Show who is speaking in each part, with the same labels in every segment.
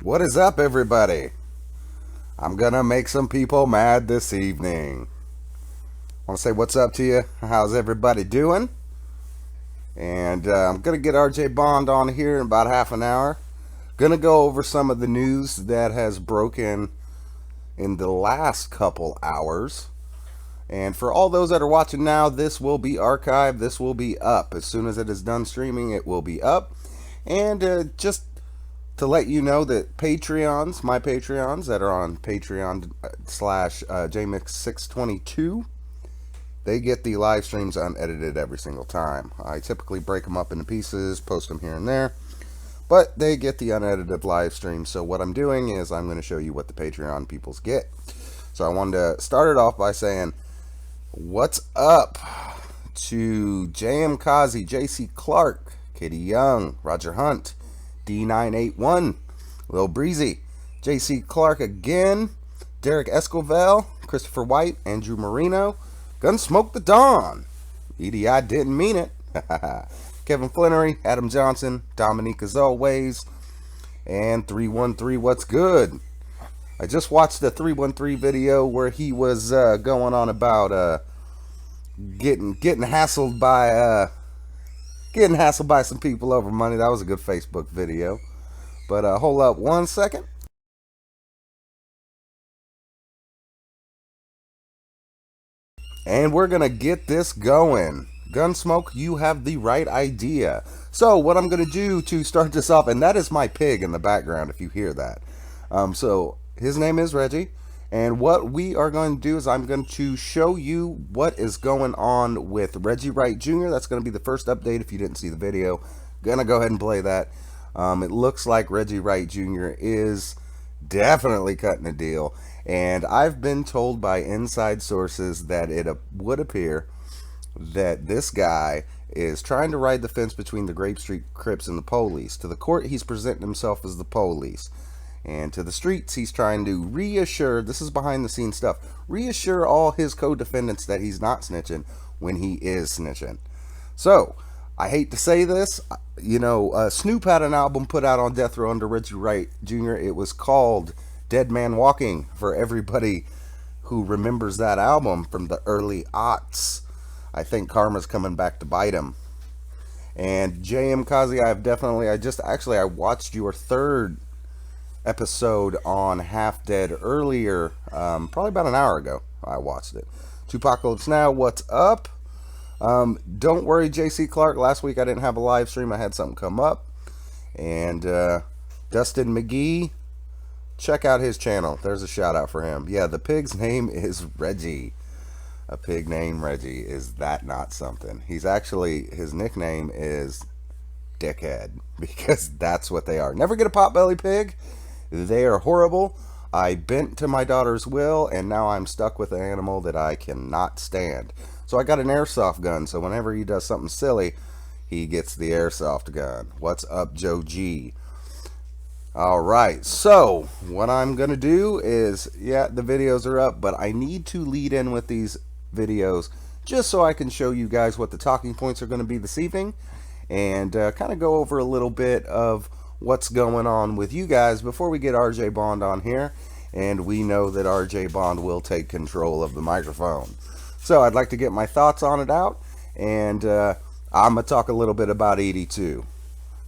Speaker 1: What is up, everybody? I'm gonna make some people mad this evening. Want to say what's up to you? How's everybody doing? And I'm gonna get RJ Bond on here in about half an hour. Gonna go over some of the news that has broken in the last couple hours. And for all those that are watching now, this will be archived. This will be up. As soon as it is done streaming, it will be up. And just to let you know that Patreons, my Patreons that are on Patreon slash Jmix 622, they get the live streams unedited every single time. I typically break them up into pieces, post them here and there, but they get the unedited live stream. So what I'm doing is I'm going to show you what the Patreon peoples get. So I wanted to start it off by saying, what's up to JM Kazi, JC Clark, Katie Young, Roger Hunt, D981, Lil Breezy, JC Clark again, Derek Escovel, Christopher White, Andrew Marino, Gunsmoke the Dawn, e.d.i didn't mean it, Kevin Flannery, Adam Johnson, Dominique as always, and 313 what's good. I just watched the 313 video where he was going on about getting hassled by some people over money. That was a good Facebook video. But hold up one second. And we're going to get this going. Gunsmoke, you have the right idea. So what I'm going to do to start this off, and that is my pig in the background if you hear that. So his name is Reggie. And what we are going to do is I'm going to show you what is going on with Reggie Wright Jr. That's going to be the first update if you didn't see the video. Gonna go ahead and play that. It looks like Reggie Wright Jr. is definitely cutting a deal. And I've been told by inside sources that it would appear that this guy is trying to ride the fence between the Grape Street Crips and the police. To the court, he's presenting himself as the police. And to the streets, he's trying to reassure, this is behind the scenes stuff, reassure all his co-defendants that he's not snitching when he is snitching. So, I hate to say this, Snoop had an album put out on Death Row under Reggie Wright Jr. It was called Dead Man Walking, for everybody who remembers that album from the early aughts. I think karma's coming back to bite him. And JM Kazi, I watched your third episode on Half Dead earlier, probably about an hour ago. I watched it. Tupacalypse Now, what's up? Don't worry, JC Clark. Last week I didn't have a live stream. I had something come up. And Dustin McGee, check out his channel. There's a shout out for him. Yeah, the pig's name is Reggie. A pig named Reggie. Is that not something? His nickname is Dickhead, because that's what they are. Never get a potbelly pig. They are horrible. I bent to my daughter's will, and now I'm stuck with an animal that I cannot stand. So I got an airsoft gun, so whenever he does something silly, he gets the airsoft gun. What's up, Joe G? Alright, so what I'm going to do is, yeah, the videos are up, but I need to lead in with these videos just so I can show you guys what the talking points are going to be this evening, and kind of go over a little bit of what's going on with you guys before we get RJ Bond on here, and we know that RJ Bond will take control of the microphone. So I'd like to get my thoughts on it out, and I'm going to talk a little bit about Edi too.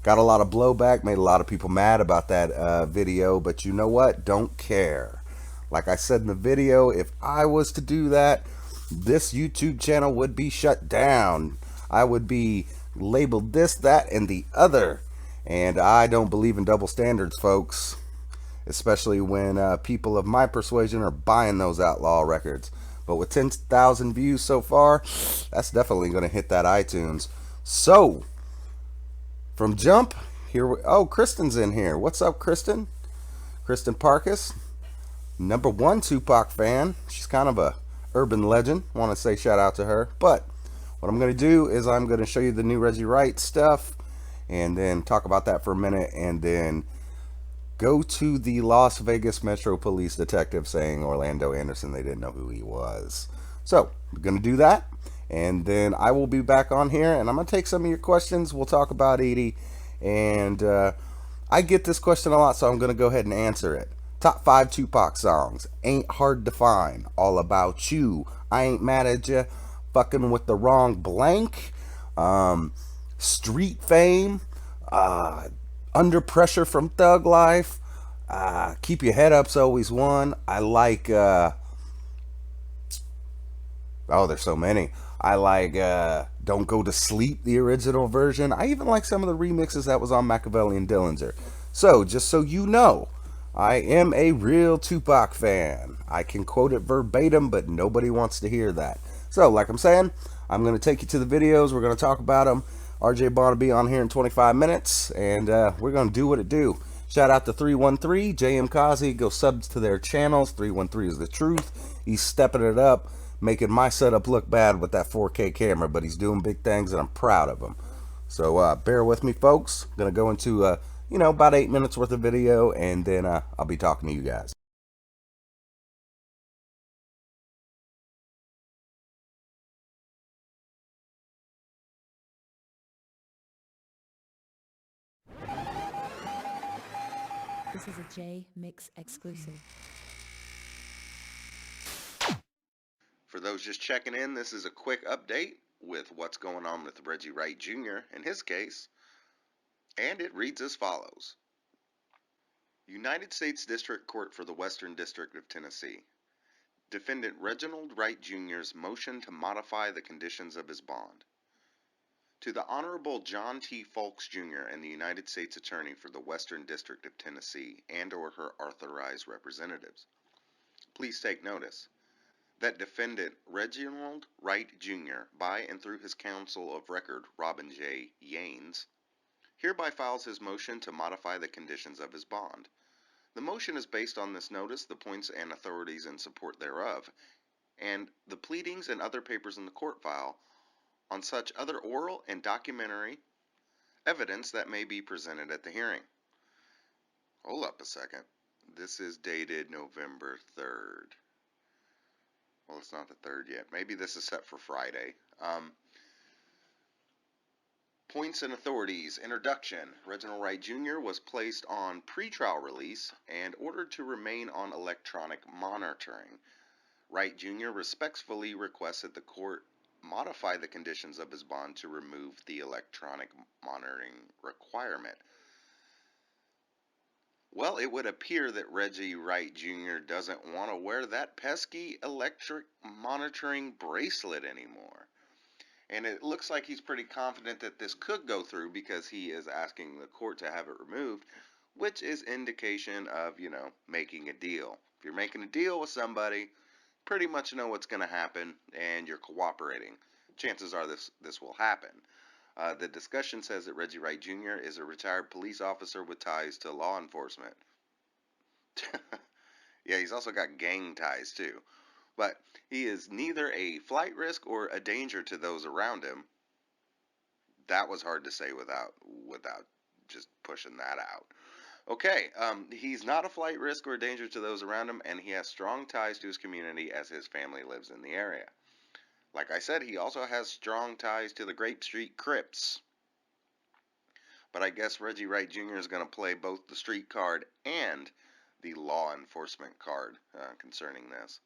Speaker 1: Got a lot of blowback, made a lot of people mad about that video, but you know what? Don't care. Like I said in the video, if I was to do that, this YouTube channel would be shut down. I would be labeled this, that, and the other. And I don't believe in double standards, folks. Especially when people of my persuasion are buying those outlaw records. But with 10,000 views so far, that's definitely going to hit that iTunes. So, from jump, Kristen's in here. What's up, Kristen? Kristen Parkus, #1 Tupac fan. She's kind of a urban legend. Want to say shout out to her. But what I'm going to do is I'm going to show you the new Reggie Wright stuff, and then talk about that for a minute, and then go to the Las Vegas Metro Police detective saying Orlando Anderson, they didn't know who he was. So, we're going to do that, and then I will be back on here, and I'm going to take some of your questions. We'll talk about Edi, and I get this question a lot, so I'm going to go ahead and answer it. Top 5 Tupac songs. Ain't Hard to Find. All About You. I Ain't Mad at Ya. Fucking with the Wrong Blank. Um, Street Fame. Uh, Under Pressure from Thug Life. Keep Your Head Up's always one. I like oh, there's so many. I like Don't Go to Sleep, the original version. I even like some of the remixes that was on Machiavelli and Dillinger. So, just so you know, I am a real Tupac fan. I can quote it verbatim, but nobody wants to hear that. So, like I'm saying, I'm going to take you to the videos. We're going to talk about them. RJ Bond will be on here in 25 minutes, and we're going to do what it do. Shout out to 313, JM Kazi. Go subs to their channels. 313 is the truth. He's stepping it up, making my setup look bad with that 4K camera, but he's doing big things, and I'm proud of him. So bear with me, folks. I'm gonna go into about 8 minutes worth of video, and then I'll be talking to you guys.
Speaker 2: This is a Jmix exclusive.
Speaker 1: For those just checking in, this is a quick update with what's going on with Reggie Wright Jr. in his case, and it reads as follows. United States District Court for the Western District of Tennessee. Defendant Reginald Wright Jr.'s motion to modify the conditions of his bond. To the Honorable John T. Folks, Jr. and the United States Attorney for the Western District of Tennessee and or her authorized representatives. Please take notice that defendant Reginald Wright Jr., by and through his counsel of record, Robin J. Yanes, hereby files his motion to modify the conditions of his bond. The motion is based on this notice, the points and authorities in support thereof, and the pleadings and other papers in the court file on such other oral and documentary evidence that may be presented at the hearing. Hold up a second. This is dated November 3rd. Well, it's not the 3rd yet. Maybe this is set for Friday. Points and authorities. Introduction. Reginald Wright Jr. was placed on pretrial release and ordered to remain on electronic monitoring. Wright Jr. respectfully requested the court modify the conditions of his bond to remove the electronic monitoring requirement. Well, it would appear that Reggie Wright Jr. doesn't want to wear that pesky electric monitoring bracelet anymore. And it looks like he's pretty confident that this could go through because he is asking the court to have it removed, which is indication of, making a deal. If you're making a deal with somebody, pretty much know what's going to happen and you're cooperating. Chances are this will happen. The discussion says that Reggie Wright Jr. is a retired police officer with ties to law enforcement. Yeah, he's also got gang ties too. But he is neither a flight risk or a danger to those around him. That was hard to say without just pushing that out. Okay, he's not a flight risk or a danger to those around him, and he has strong ties to his community as his family lives in the area. Like I said, he also has strong ties to the Grape Street Crips. But I guess Reggie Wright Jr. is going to play both the street card and the law enforcement card concerning this.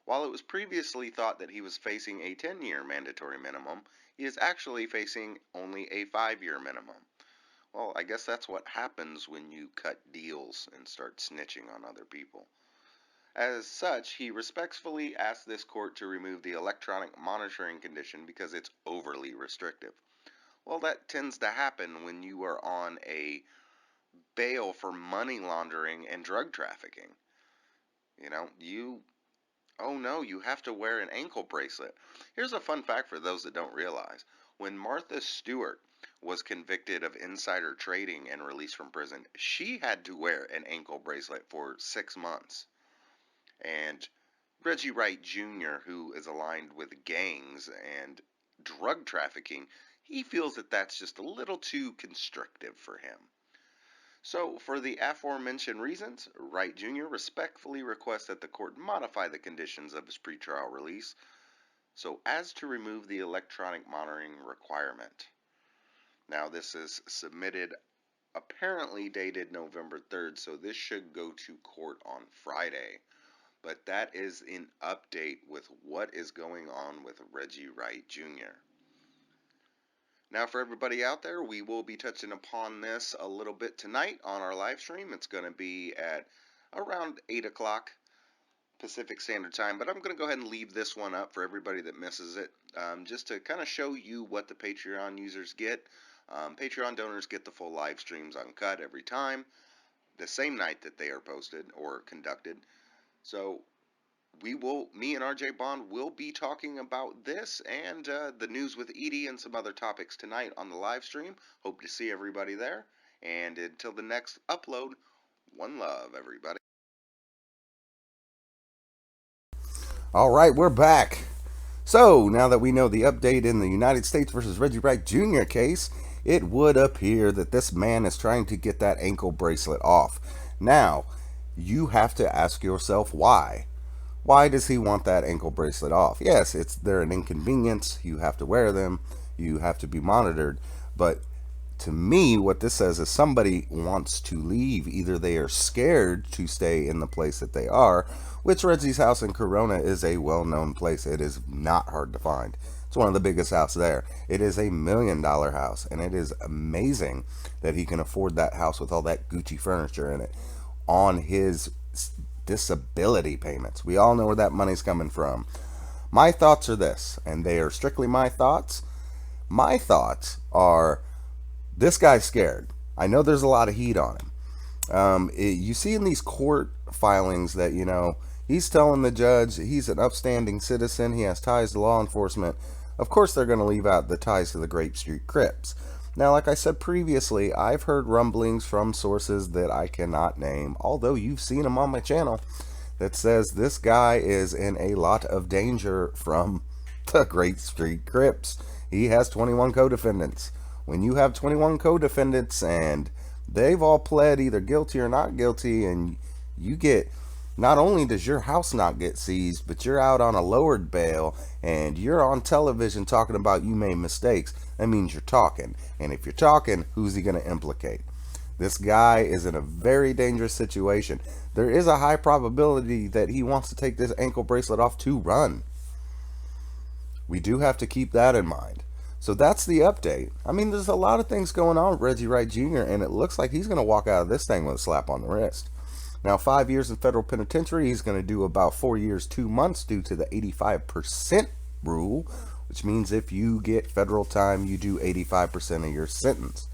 Speaker 1: While it was previously thought that he was facing a 10-year mandatory minimum, he is actually facing only a 5-year minimum. Well, I guess that's what happens when you cut deals and start snitching on other people. As such, he respectfully asked this court to remove the electronic monitoring condition because it's overly restrictive. Well, that tends to happen when you are on a bail for money laundering and drug trafficking. Oh no, you have to wear an ankle bracelet. Here's a fun fact for those that don't realize. When Martha Stewart was convicted of insider trading and released from prison, she had to wear an ankle bracelet for 6 months. And Reggie Wright Jr., who is aligned with gangs and drug trafficking, he feels that that's just a little too constrictive for him. So, for the aforementioned reasons, Wright Jr. respectfully requests that the court modify the conditions of his pretrial release so as to remove the electronic monitoring requirement. Now, this is submitted apparently dated November 3rd, so this should go to court on Friday. But that is an update with what is going on with Reggie Wright Jr. Now, for everybody out there, we will be touching upon this a little bit tonight on our live stream. It's going to be at around 8 o'clock Pacific Standard Time, but I'm going to go ahead and leave this one up for everybody that misses it, just to kind of show you what the Patreon users get. Patreon donors get the full live streams uncut every time, the same night that they are posted or conducted. So me and RJ Bond will be talking about this and the news with Edie and some other topics tonight on the live stream. Hope to see everybody there. And until the next upload, one love, everybody. All right, we're back. So, now that we know the update in the United States versus Reggie Wright Jr. case, it would appear that this man is trying to get that ankle bracelet off. Now, you have to ask yourself why. Why does he want that ankle bracelet off? Yes, they're an inconvenience. You have to wear them. You have to be monitored. But to me, what this says is somebody wants to leave. Either they are scared to stay in the place that they are, which Reggie's house in Corona is a well-known place. It is not hard to find. It's one of the biggest houses there. It is a $1 million house, and it is amazing that he can afford that house with all that Gucci furniture in it on his disability payments. We all know where that money's coming from. My thoughts are this, and they are strictly my thoughts. My thoughts are this guy's scared. I know there's a lot of heat on him. You see in these court filings that, he's telling the judge he's an upstanding citizen, he has ties to law enforcement. Of course they're going to leave out the ties to the Grape Street Crips. Now, like I said previously, I've heard rumblings from sources that I cannot name, although you've seen them on my channel, that says this guy is in a lot of danger from the Grape Street Crips. He has 21 co-defendants. When you have 21 co-defendants and they've all pled either guilty or not guilty, and you get, not only does your house not get seized, but you're out on a lowered bail and you're on television talking about you made mistakes, that means you're talking. And if you're talking, who's he going to implicate? This guy is in a very dangerous situation. There is a high probability that he wants to take this ankle bracelet off to run. We do have to keep that in mind. So that's the update. I mean, there's a lot of things going on with Reggie Wright Jr., and it looks like he's going to walk out of this thing with a slap on the wrist. Now, 5 years in federal penitentiary, he's going to do about 4 years, 2 months due to the 85% rule, which means if you get federal time, you do 85% of your sentence.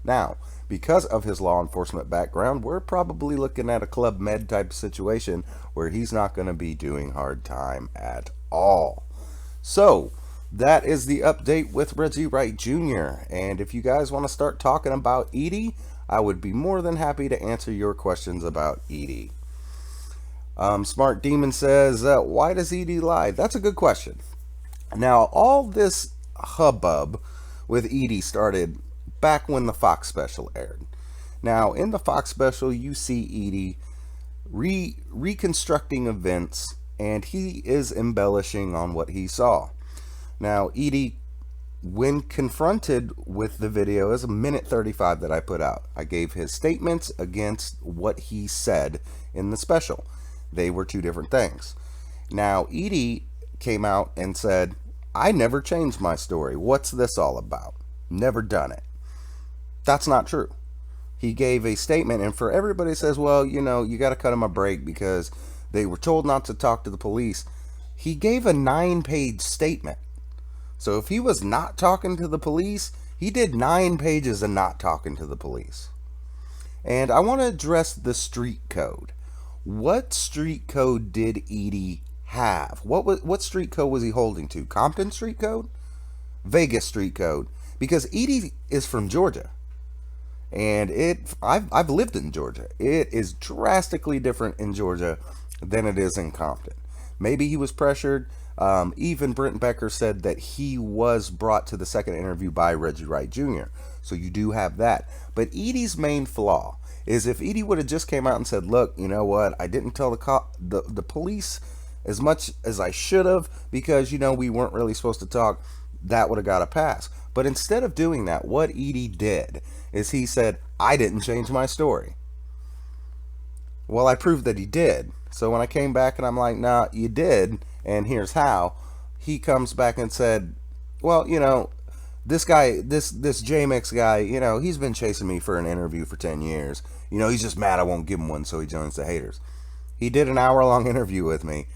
Speaker 1: Now, because of his law enforcement background, we're probably looking at a Club Med type situation where he's not going to be doing hard time at all. So, that is the update with Reggie Wright Jr. And if you guys want to start talking about Edie, I would be more than happy to answer your questions about Edie. Smart Demon says, why does Edie lie? That's a good question. Now, all this hubbub with Edie started back when the Fox special aired. Now, in the Fox special, you see Edie reconstructing events, and he is embellishing on what he saw. Now, Edie, when confronted with the video, is a minute 35 that I put out. I gave his statements against what he said in the special. They were two different things. Now, Edie came out and said, I never changed my story. What's this all about? Never done it. That's not true. He gave a statement, and for everybody that says, well, you got to cut him a break because they were told not to talk to the police, he gave a 9-page statement. So if he was not talking to the police, he did 9 pages of not talking to the police. And I want to address the street code. What street code did Edie have? What street code was he holding to? Compton street code? Vegas street code? Because Edie is from Georgia. And I've lived in Georgia. It is drastically different in Georgia than it is in Compton. Maybe he was pressured. Even Brent Becker said that he was brought to the second interview by Reggie Wright Jr. So you do have that. But Edie's main flaw is if Edie would have just came out and said, look, you know what, I didn't tell the police as much as I should have because, we weren't really supposed to talk, that would have got a pass. But instead of doing that, what Edie did is he said, I didn't change my story. Well, I proved that he did. So when I came back and I'm like, nah, you did, and here's how, he comes back and said, well, this guy, this Jmix guy, he's been chasing me for an interview for 10 years. He's just mad I won't give him one, so he joins the haters. He did an hour-long interview with me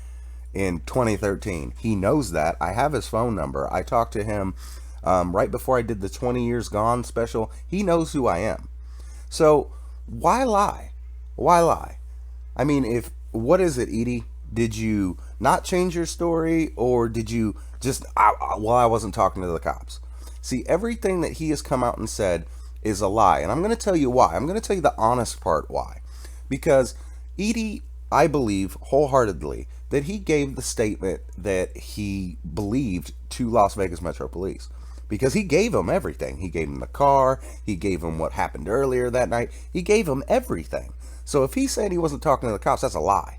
Speaker 1: in 2013. He knows that. I have his phone number. I talked to him right before I did the 20 Years Gone special. He knows who I am. So why lie? Why lie? I mean, what is it, Edie? Did you not change your story, or did you just, I wasn't talking to the cops? See, everything that he has come out and said is a lie. And I'm going to tell you why. I'm going to tell you the honest part why. Because Edie, I believe wholeheartedly that he gave the statement that he believed to Las Vegas Metro Police. Because he gave them everything. He gave them the car. He gave them what happened earlier that night. He gave them everything. So if he said he wasn't talking to the cops, that's a lie.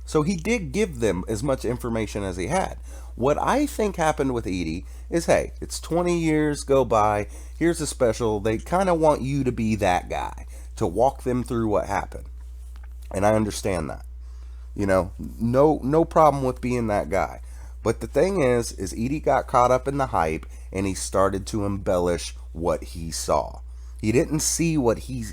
Speaker 1: So he did give them as much information as he had. What I think happened with Edie is, hey, it's 20 years go by. Here's a special. They kind of want you to be that guy, to walk them through what happened. And I understand that. No problem with being that guy. But the thing is Edie got caught up in the hype, and he started to embellish what he saw. He didn't see what he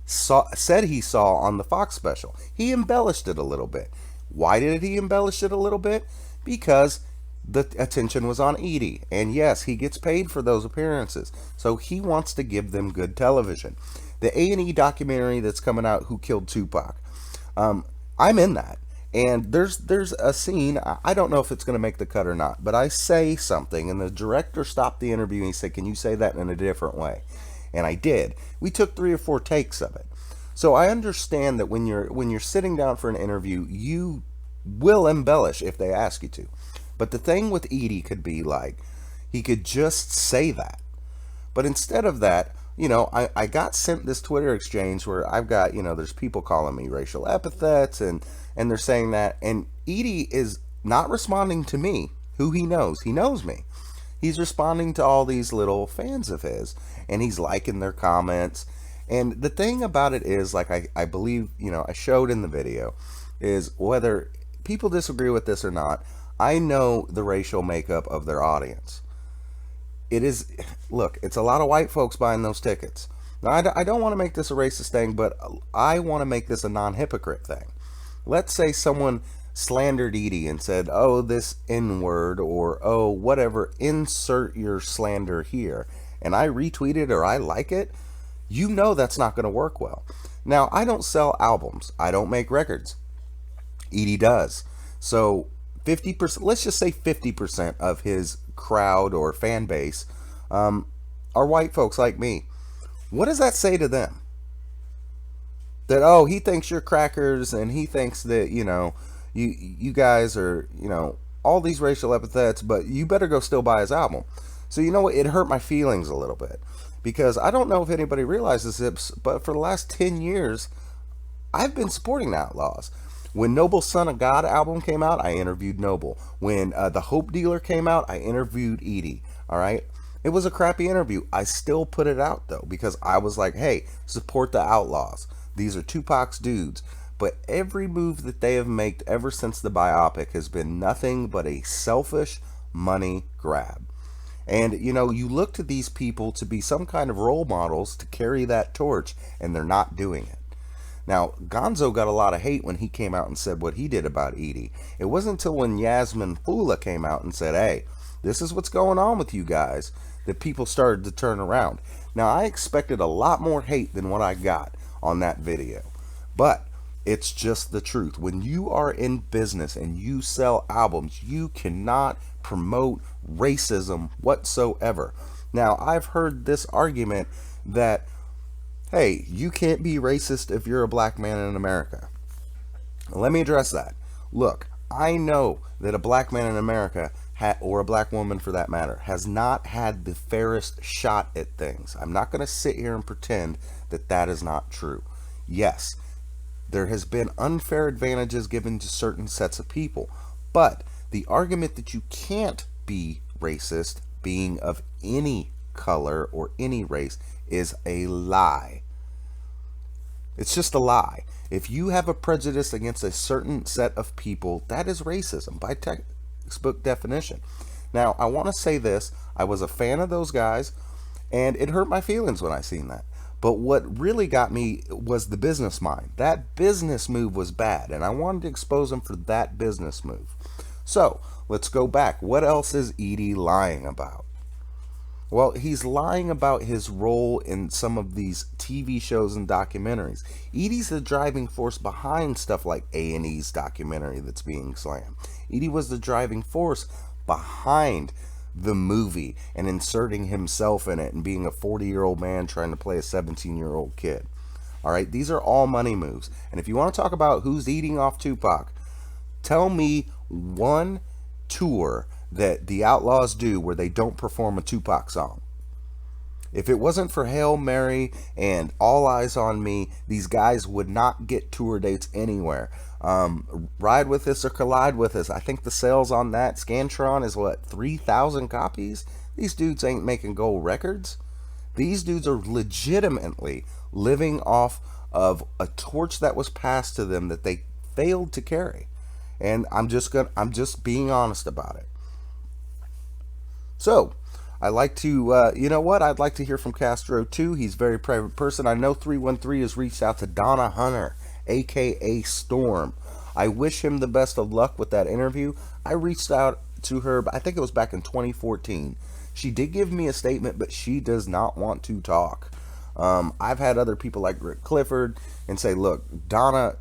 Speaker 1: said he saw on the Fox special. He embellished it a little bit. Why did he embellish it a little bit? Because the attention was on Edie. And yes, he gets paid for those appearances. So he wants to give them good television. The A&E documentary that's coming out, Who Killed Tupac, I'm in that. And there's a scene, I don't know if it's going to make the cut or not, but I say something, and the director stopped the interview and he said, can you say that in a different way? And I did. We took 3 or 4 takes of it. So I understand that when you're sitting down for an interview, you will embellish if they ask you to. But the thing with Edie could be like, he could just say that. But instead of that, I got sent this Twitter exchange where I've got, there's people calling me racial epithets, and they're saying that. And Edie is not responding to me, who he knows. He knows me. He's responding to all these little fans of his, and he's liking their comments. And the thing about it is, like I believe, I showed in the video, is whether people disagree with this or not, I know the racial makeup of their audience. Look, it's a lot of white folks buying those tickets. Now, I don't want to make this a racist thing, but I want to make this a non-hypocrite thing. Let's say someone slandered Edie and said, oh, this N-word, or oh, whatever, insert your slander here, and I retweet it or I like it, that's not going to work well. Now, I don't sell albums. I don't make records. Edie does. So 50%, let's just say 50% of his crowd or fan base are white folks like me. What does that say to them? That, oh, he thinks you're crackers, and he thinks that, you guys are, all these racial epithets, but you better go still buy his album. So you know what? It hurt my feelings a little bit, because I don't know if anybody realizes this, but for the last 10 years, I've been supporting the Outlaws. When Noble's Son of God album came out, I interviewed Noble. When The Hope Dealer came out, I interviewed Edie. All right? It was a crappy interview. I still put it out, though, because I was like, hey, support the Outlaws. These are Tupac's dudes. But every move that they have made ever since the biopic has been nothing but a selfish money grab. And, you look to these people to be some kind of role models to carry that torch, and they're not doing it. Now, Gonzo got a lot of hate when he came out and said what he did about Edie. It wasn't until when Yasmin Fula came out and said, hey, this is what's going on with you guys, that people started to turn around. Now, I expected a lot more hate than what I got on that video. But it's just the truth. When you are in business and you sell albums, you cannot promote racism whatsoever. Now, I've heard this argument that, hey, you can't be racist if you're a black man in America. Let me address that. Look, I know that a black man in America, or a black woman for that matter, has not had the fairest shot at things. I'm not going to sit here and pretend that that is not true. Yes, there has been unfair advantages given to certain sets of people, but the argument that you can't be racist being of any color or any race is a lie. It's just a lie. If you have a prejudice against a certain set of people, that is racism by textbook definition. Now, I want to say this. I was a fan of those guys, and it hurt my feelings when I seen that. But what really got me was the business mind. That business move was bad, and I wanted to expose him for that business move. So, let's go back. What else is Edi lying about? Well, he's lying about his role in some of these TV shows and documentaries. Edi's the driving force behind stuff like A&E's documentary that's being slammed. Edi was the driving force behind the movie and inserting himself in it and being a 40-year-old man trying to play a 17-year-old kid. All right, these are all money moves. And if you want to talk about who's eating off Tupac, tell me one tour that the Outlaws do where they don't perform a Tupac song. If it wasn't for Hail Mary and All Eyes on Me, these guys would not get tour dates anywhere. Ride With Us or Collide With Us, I think the sales on that Scantron is what, 3,000 copies? These dudes ain't making gold records. These dudes are legitimately living off of a torch that was passed to them that they failed to carry. And I'm just being honest about it. So, I like to, you know what? I'd like to hear from Castro too. He's a very private person. I know 313 has reached out to Donna Hunter, aka Storm. I wish him the best of luck with that interview. I reached out to her, I think it was back in 2014. She did give me a statement, but she does not want to talk. I've had other people like Rick Clifford and say, look, Donna,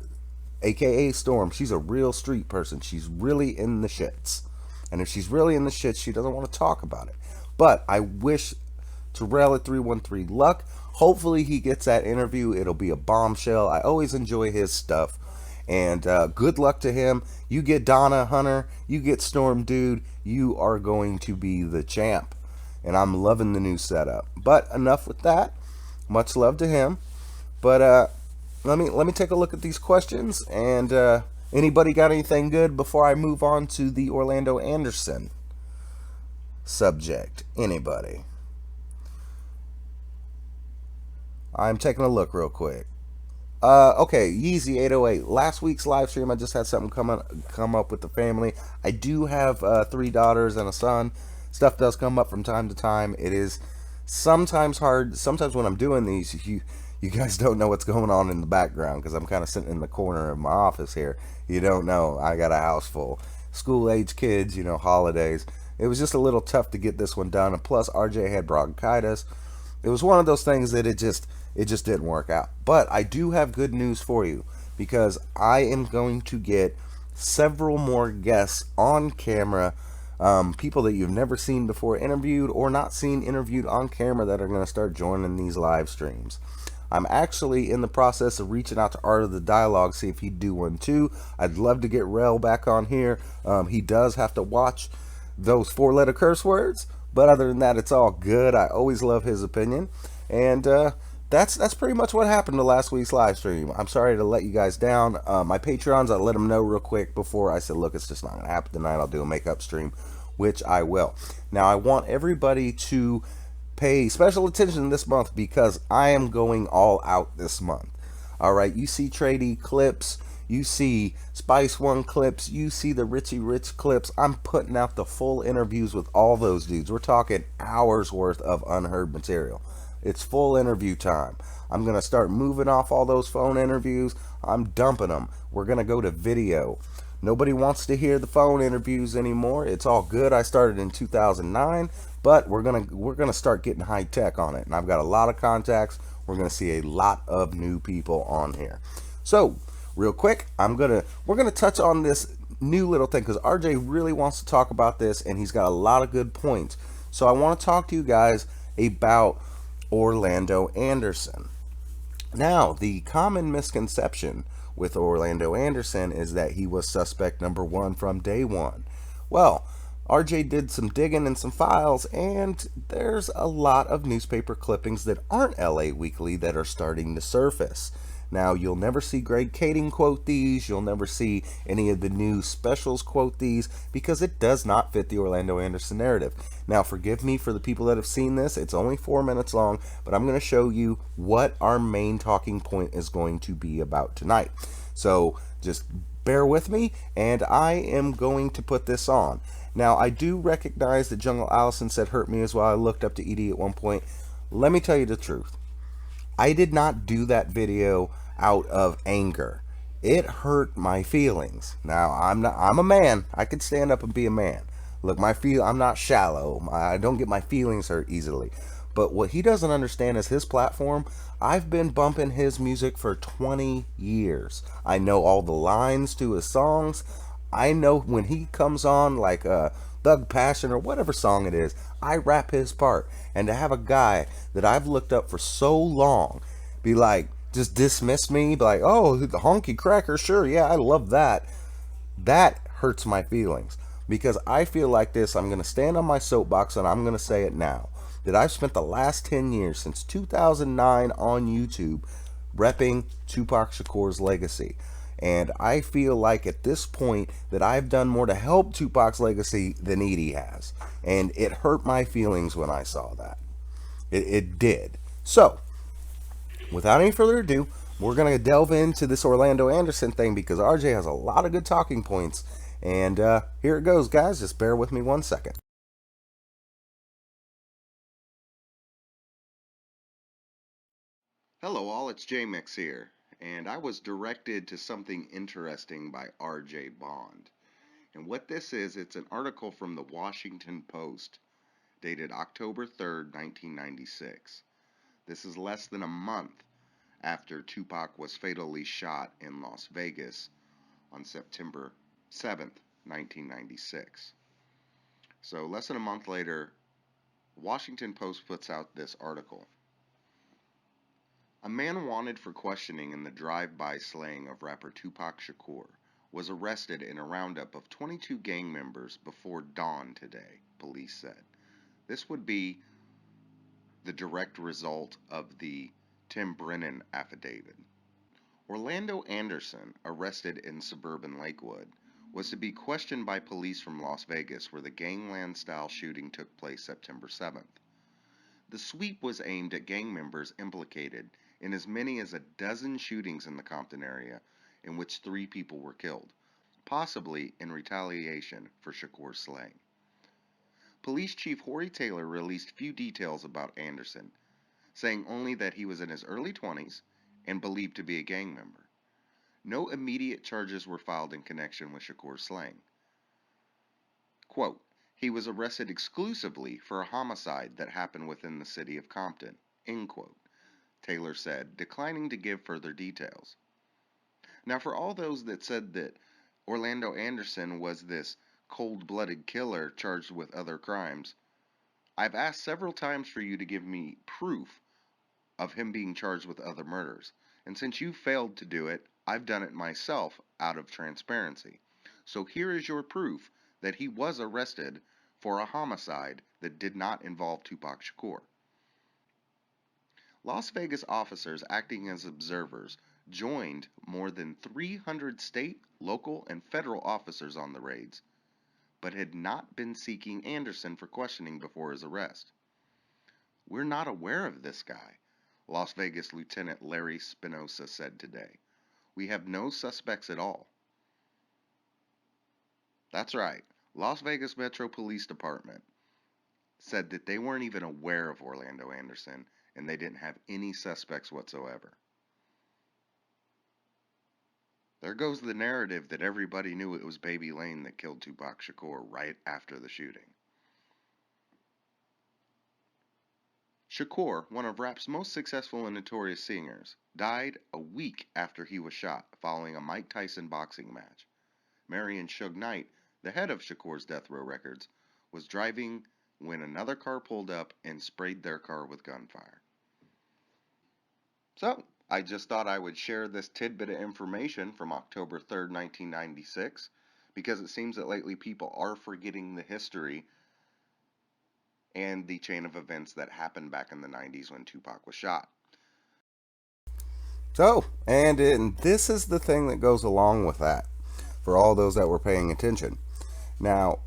Speaker 1: aka Storm, she's a real street person. She's really in the shits. And if she's really in the shit, she doesn't want to talk about it. But I wish Terrell at 313 luck. Hopefully he gets that interview. It'll be a bombshell. I always enjoy his stuff. And good luck to him. You get Donna Hunter. You get Storm Dude. You are going to be the champ. And I'm loving the new setup. But enough with that. Much love to him. But let me take a look at these questions. And anybody got anything good before I move on to the Orlando Anderson subject? Anybody? I'm taking a look real quick. Okay, Yeezy 808. Last week's live stream, I just had something come up with the family. I do have 3 daughters and a son. Stuff does come up from time to time. It is sometimes hard. Sometimes when I'm doing these, you guys don't know what's going on in the background because I'm kind of sitting in the corner of my office here. You don't know. I got a house full. School-age kids, holidays. It was just a little tough to get this one done. And plus, RJ had bronchitis. It was one of those things that it just didn't work out. But I do have good news for you because I am going to get several more guests on camera, people that you've never seen before interviewed or not seen interviewed on camera that are going to start joining these live streams. I'm actually in the process of reaching out to Art of the Dialogue, see if he'd do one too. I'd love to get Rel back on here. He does have to watch those 4-letter curse words, but other than that, it's all good. I always love his opinion. And that's pretty much what happened to last week's live stream. I'm sorry to let you guys down. My Patreons, I let them know real quick before I said, look, it's just not going to happen tonight. I'll do a makeup stream, which I will. Now, I want everybody to pay special attention this month because I am going all out this month. All right, you see Trady clips, you see Spice One clips, you see the Richie Rich clips. I'm putting out the full interviews with all those dudes. We're talking hours worth of unheard material. It's full interview time. I'm going to start moving off all those phone interviews. I'm dumping them. We're going to go to video. Nobody wants to hear the phone interviews anymore. It's all good. I started in 2009, but we're gonna start getting high tech on it. And I've got a lot of contacts. We're gonna see a lot of new people on here. So, real quick, we're gonna touch on this new little thing because RJ really wants to talk about this, and he's got a lot of good points. So I want to talk to you guys about Orlando Anderson. Now, the common misconception with Orlando Anderson is that he was suspect number 1 from day one. Well, RJ did some digging in some files, and there's a lot of newspaper clippings that aren't LA Weekly that are starting to surface. Now, you'll never see Greg Kading quote these. You'll never see any of the new specials quote these because it does not fit the Orlando Anderson narrative. Now, forgive me for the people that have seen this. It's only 4 minutes long, but I'm going to show you what our main talking point is going to be about tonight. So just bear with me, and I am going to put this on. Now, I do recognize that Jungle Allison said hurt me as well. I looked up to Edi at one point. Let me tell you the truth. I did not do that video out of anger. It hurt my feelings. Now, I'm a man. I could stand up and be a man. Look, I'm not shallow. I don't get my feelings hurt easily. But what he doesn't understand is his platform. I've been bumping his music for 20 years. I know all the lines to his songs. I know when he comes on, like Thug Passion or whatever song it is, I rap his part. And to have a guy that I've looked up for so long be like, just dismiss me, be like, oh, the honky cracker, sure, yeah, I love that. That hurts my feelings because I feel like this. I'm going to stand on my soapbox and I'm going to say it now that I've spent the last 10 years since 2009 on YouTube repping Tupac Shakur's legacy. And I feel like at this point that I've done more to help Tupac's legacy than Edie has. And it hurt my feelings when I saw that. It did. So, without any further ado, we're going to delve into this Orlando Anderson thing because RJ has a lot of good talking points. And here it goes, guys. Just bear with me 1 second. Hello, all. It's Jmix here. And I was directed to something interesting by RJ Bond. And what this is, it's an article from the Washington Post dated October 3rd, 1996. This is less than a month after Tupac was fatally shot in Las Vegas on September 7th, 1996. So less than a month later, Washington Post puts out this article. A man wanted for questioning in the drive-by slaying of rapper Tupac Shakur was arrested in a roundup of 22 gang members before dawn today, police said. This would be the direct result of the Tim Brennan affidavit. Orlando Anderson, arrested in suburban Lakewood, was to be questioned by police from Las Vegas where the gangland-style shooting took place September 7th. The sweep was aimed at gang members implicated in as many as a dozen shootings in the Compton area in which 3 people were killed, possibly in retaliation for Shakur's slaying. Police Chief Horry Taylor released few details about Anderson, saying only that he was in his early 20s and believed to be a gang member. No immediate charges were filed in connection with Shakur's slaying. Quote, he was arrested exclusively for a homicide that happened within the city of Compton, end quote, Taylor said, declining to give further details. Now, for all those that said that Orlando Anderson was this cold-blooded killer charged with other crimes, I've asked several times for you to give me proof of him being charged with other murders. And since you failed to do it, I've done it myself out of transparency. So here is your proof that he was arrested for a homicide that did not involve Tupac Shakur. Las Vegas officers acting as observers joined more than 300 state, local, and federal officers on the raids, but had not been seeking Anderson for questioning before his arrest. We're not aware of this guy, Las Vegas Lieutenant Larry Spinoza said today. We have no suspects at all. That's right. Las Vegas Metro Police Department said that they weren't even aware of Orlando Anderson and they didn't have any suspects whatsoever. There goes the narrative that everybody knew it was Baby Lane that killed Tupac Shakur right after the shooting. Shakur, one of rap's most successful and notorious singers, died a week after he was shot following a Mike Tyson boxing match. Marion Suge Knight, the head of Shakur's Death Row Records, was driving when another car pulled up and sprayed their car with gunfire. So, I just thought I would share this tidbit of information from October 3rd, 1996, because it seems that lately people are forgetting the history and the chain of events that happened back in the 90s when Tupac was shot. And this is the thing that goes along with that for all those that were paying attention. Now,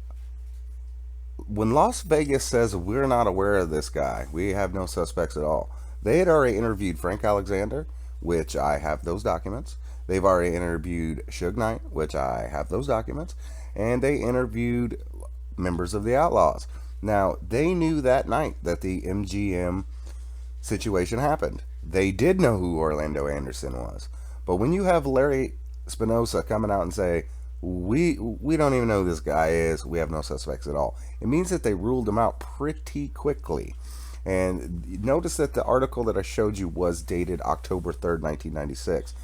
Speaker 1: when Las Vegas says we're not aware of this guy, we have no suspects at all, they had already interviewed Frank Alexander, which I have those documents. They've already interviewed Suge Knight, which I have those documents. And they interviewed members of the Outlaws. Now, they knew that night that the MGM situation happened. They did know who Orlando Anderson was. But when you have Larry Spinoza coming out and say, we don't even know who this guy is, we have no suspects at all, it means that they ruled him out pretty quickly. And notice that the article that I showed you was dated October 3rd, 1996.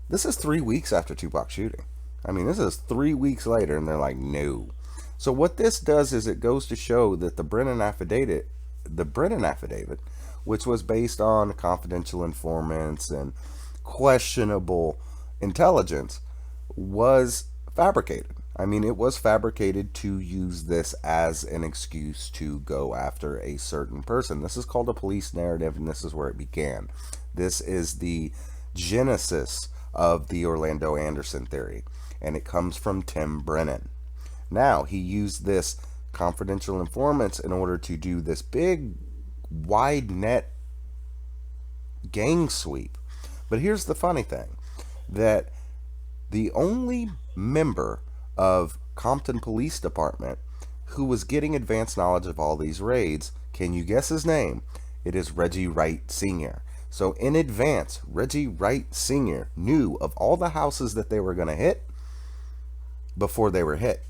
Speaker 1: This is 3 weeks after Tupac's shooting. I mean, this is 3 weeks later, and they're like, no. So what this does is it goes to show that the Brennan affidavit, which was based on confidential informants and questionable intelligence, was fabricated. I mean, it was fabricated to use this as an excuse to go after a certain person. This is called a police narrative, and this is where it began. This is the genesis of the Orlando Anderson theory, and it comes from Tim Brennan. Now, he used this confidential informants in order to do this big, wide net gang sweep. But here's the funny thing, that the only member of Compton Police Department who was getting advance knowledge of all these raids, can you guess his name? It is Reggie Wright Sr. So in advance, Reggie Wright Sr. knew of all the houses that they were going to hit before they were hit.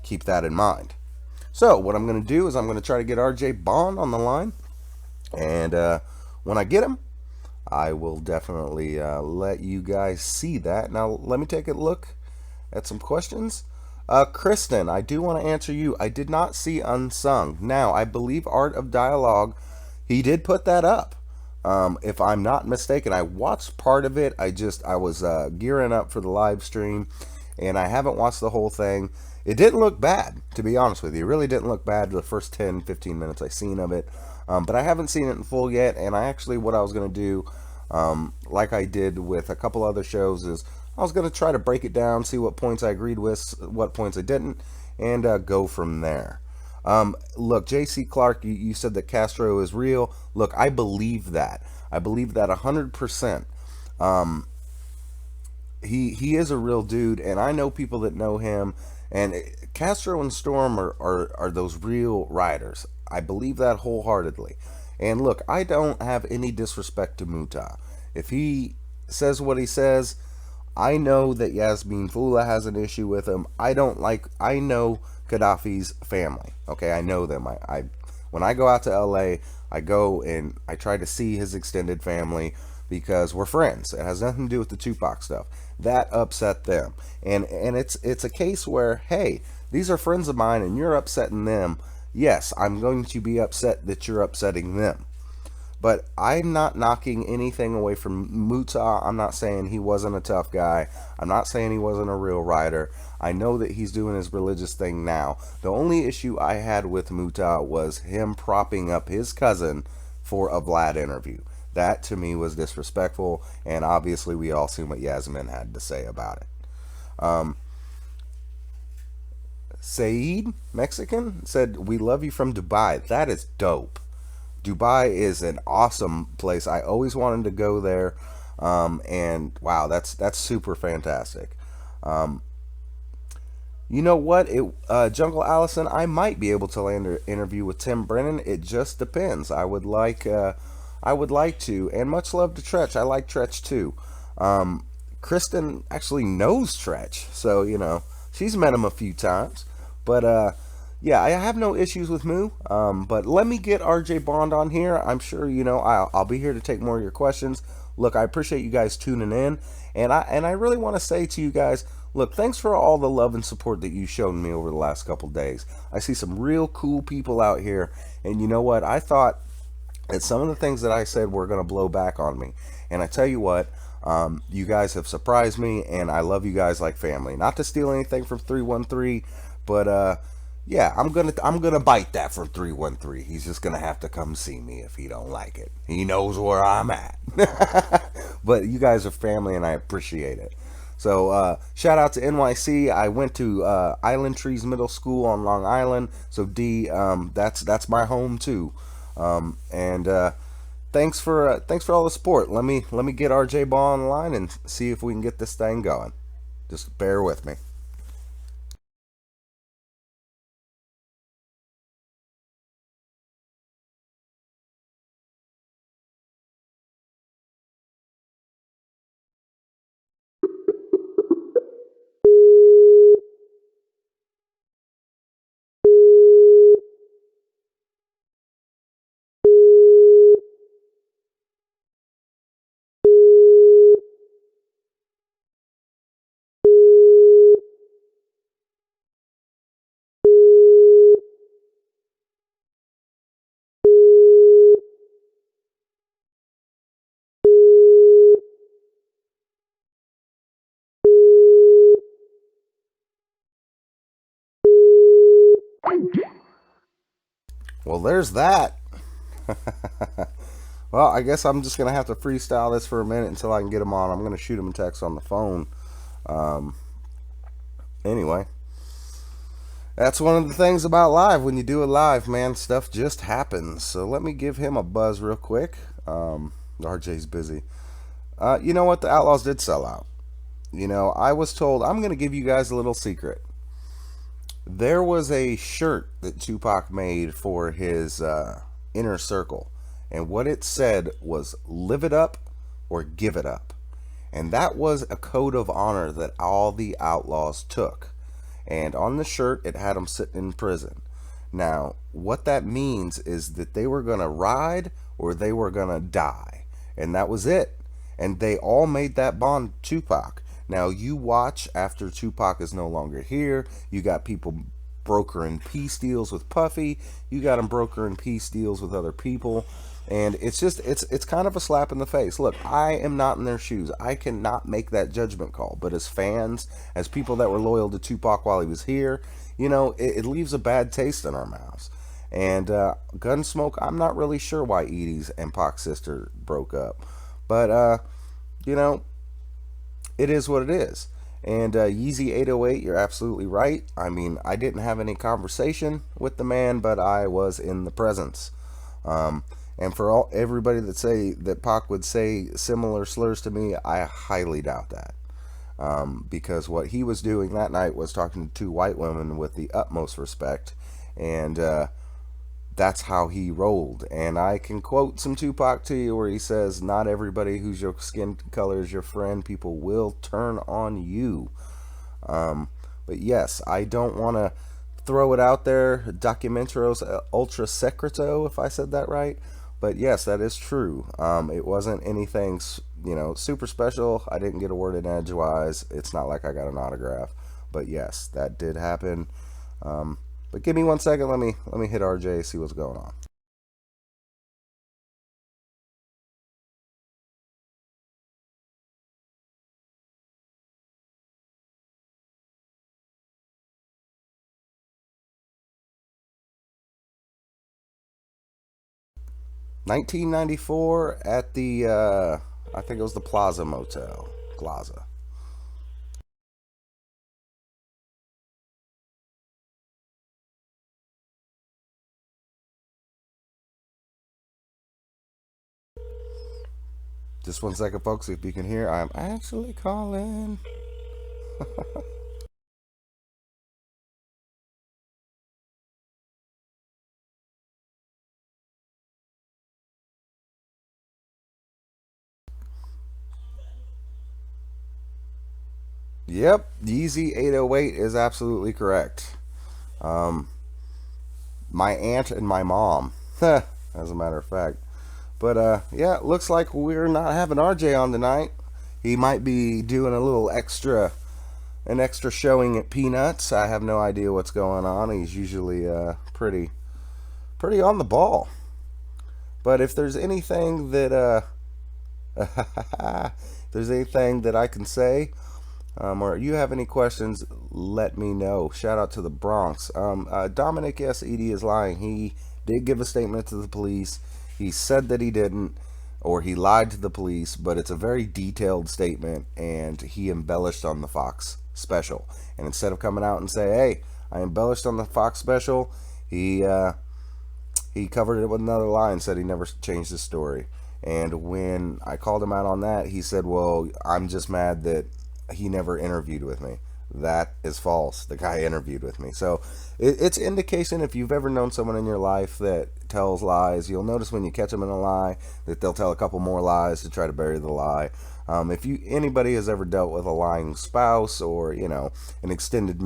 Speaker 1: Keep that in mind. So what I'm going to do is I'm going to try to get RJ Bond on the line. And when I get him, I will definitely let you guys see that. Now, let me take a look at some questions. Kristen, I do want to answer you. I did not see Unsung. Now, I believe Art of Dialogue, he did put that up. If I'm not mistaken, I watched part of it. I was gearing up for the live stream, and I haven't watched the whole thing. It didn't look bad, to be honest with you. It really didn't look bad the first 10, 15 minutes I seen of it. But I haven't seen it in full yet, and what I was going to do, like I did with a couple other shows, is I was going to try to break it down, see what points I agreed with, what points I didn't, and go from there. Look, J.C. Clark, you said that Castro is real. Look, I believe that. I believe that 100%. He is a real dude, and I know people that know him. And Castro and Storm are those real riders. I believe that wholeheartedly. And look, I don't have any disrespect to Muta. If he says what he says, I know that Yasmin Fula has an issue with him. I know Gaddafi's family. Okay, I know them. When I go out to LA, I go and I try to see his extended family because we're friends. It has nothing to do with the Tupac stuff. That upset them. And it's a case where, hey, these are friends of mine and you're upsetting them. Yes, I'm going to be upset that you're upsetting them. But I'm not knocking anything away from Muta. I'm not saying he wasn't a tough guy. I'm not saying he wasn't a real rider. I know that he's doing his religious thing now. The only issue I had with Muta was him propping up his cousin for a Vlad interview. That to me was disrespectful, and obviously we all seen what Yasmin had to say about it. Saeed, Mexican, said, "We love you from Dubai." That is dope. Dubai is an awesome place. I always wanted to go there, and wow, that's super fantastic. You know what? Jungle Allison, I might be able to land an interview with Tim Brennan. It just depends. I would like to, and much love to Tretch. I like Tretch too. Kristen actually knows Tretch, so she's met him a few times. But yeah, I have no issues with Moo. But let me get RJ Bond on here. I'm sure I'll be here to take more of your questions. Look, I appreciate you guys tuning in, and I really want to say to you guys, look, thanks for all the love and support that you've shown me over the last couple days. I see some real cool people out here, and you know what? I thought that some of the things that I said were going to blow back on me, and I tell you what, you guys have surprised me, and I love you guys like family. Not to steal anything from 313, but Yeah, I'm gonna bite that for 313. He's just gonna have to come see me if he don't like it. He knows where I'm at. But you guys are family, and I appreciate it. So shout out to NYC. I went to Island Trees Middle School on Long Island. So D, that's my home too. And thanks for all the support. Let me get RJ Ball online and see if we can get this thing going. Just bear with me. Well, there's that. Well, I guess I'm just gonna have to freestyle this for a minute until I can get him on. I'm gonna shoot him a text on the phone. Um, anyway, that's one of the things about live. When you do it live, man, stuff just happens. So let me give him a buzz real quick. RJ's busy. You know what? The Outlaws did sell out. I was told I'm gonna give you guys a little secret. There was a shirt that Tupac made for his inner circle, and what it said was "Live it up or give it up." And that was a code of honor that all the outlaws took. And on the shirt, it had them sitting in prison. Now, what that means is that they were going to ride or they were going to die. And that was it. And they all made that bond Tupac. Now, you watch after Tupac is no longer here, you got people brokering peace deals with Puffy, you got them brokering peace deals with other people, and it's kind of a slap in the face. Look, I am not in their shoes. I cannot make that judgment call. But as fans, as people that were loyal to Tupac while he was here, it leaves a bad taste in our mouths. And Gunsmoke, I'm not really sure why Edie's and Pac's sister broke up, but you know, it is what it is. And Yeezy 808, you're absolutely right. I mean, I didn't have any conversation with the man, but I was in the presence. And for everybody that say that Pac would say similar slurs to me, I highly doubt that. Because what he was doing that night was talking to two white women with the utmost respect, and that's how he rolled. And I can quote some Tupac to you where he says, "Not everybody who's your skin color is your friend. People will turn on you." But yes, I don't want to throw it out there, documentos ultra secreto, if I said that right. But yes, that is true. It wasn't anything, super special. I didn't get a word in edgewise. It's not like I got an autograph. But yes, that did happen. But give me 1 second. Let me hit RJ, see what's going on. 1994 at the I think it was the Plaza Motel. Plaza. Just 1 second, folks. If you can hear, I'm actually calling. Yep, Yeezy 808 is absolutely correct. Um, my aunt and my mom, as a matter of fact. But yeah, it looks like we're not having RJ on tonight. He might be doing a little an extra showing at Peanuts. I have no idea what's going on. He's usually pretty on the ball. But if there's anything that if there's anything that I can say, Or you have any questions, let me know. Shout out to the Bronx. Dominic, yes, Edie is lying. He did give a statement to the police. He said that he didn't, or he lied to the police, but it's a very detailed statement, and he embellished on the Fox special. And instead of coming out and say, "Hey, I embellished on the Fox special," he he covered it with another lie and said he never changed his story. And when I called him out on that, he said, "Well, I'm just mad that he never interviewed with me." That is false. The guy interviewed with me. So it's indication, if you've ever known someone in your life that tells lies, you'll notice when you catch them in a lie that they'll tell a couple more lies to try to bury the lie. If you anybody has ever dealt with a lying spouse, or an extended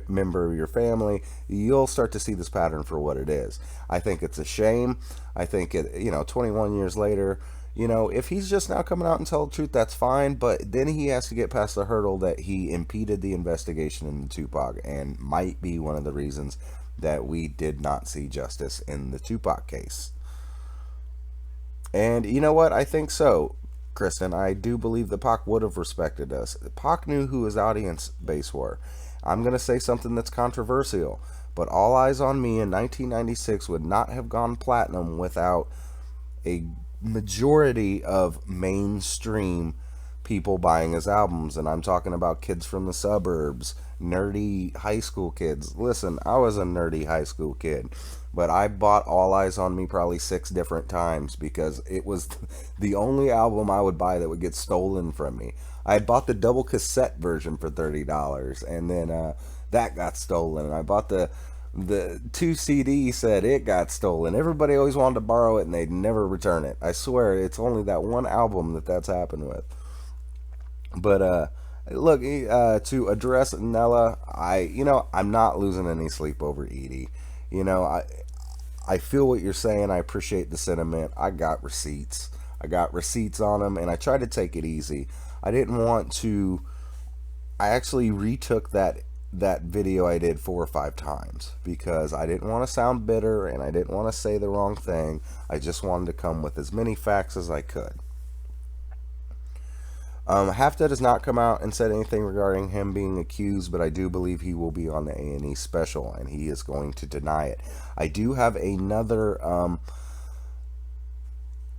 Speaker 1: member of your family, you'll start to see this pattern for what it is. I think it's a shame. I think 21 years later, if he's just now coming out and tell the truth, that's fine. But then he has to get past the hurdle that he impeded the investigation into Tupac, and might be one of the reasons that we did not see justice in the Tupac case. And you know what? I think so, Kristen. I do believe that Pac would have respected us. Pac knew who his audience base were. I'm going to say something that's controversial, but All Eyes on Me in 1996 would not have gone platinum without a majority of mainstream people buying his albums. And I'm talking about kids from the suburbs, nerdy high school kids. Listen, I was a nerdy high school kid, but I bought All Eyes on Me probably 6 different times because it was the only album I would buy that would get stolen from me. I had bought the double cassette version for $30, and then that got stolen. And I bought the 2 CD set, it got stolen. Everybody always wanted to borrow it and they'd never return it. I swear it's only that one album that's happened with. But look, to address Nella, I'm not losing any sleep over Edie. You know, I feel what you're saying. I appreciate the sentiment. I got receipts. I got receipts on them, and I tried to take it easy. I didn't want to. I actually retook that video I did 4 or 5 times because I didn't want to sound bitter and I didn't want to say the wrong thing. I just wanted to come with as many facts as I could. Half Dead has not come out and said anything regarding him being accused, but I do believe he will be on the A&E special, and he is going to deny it. I do have another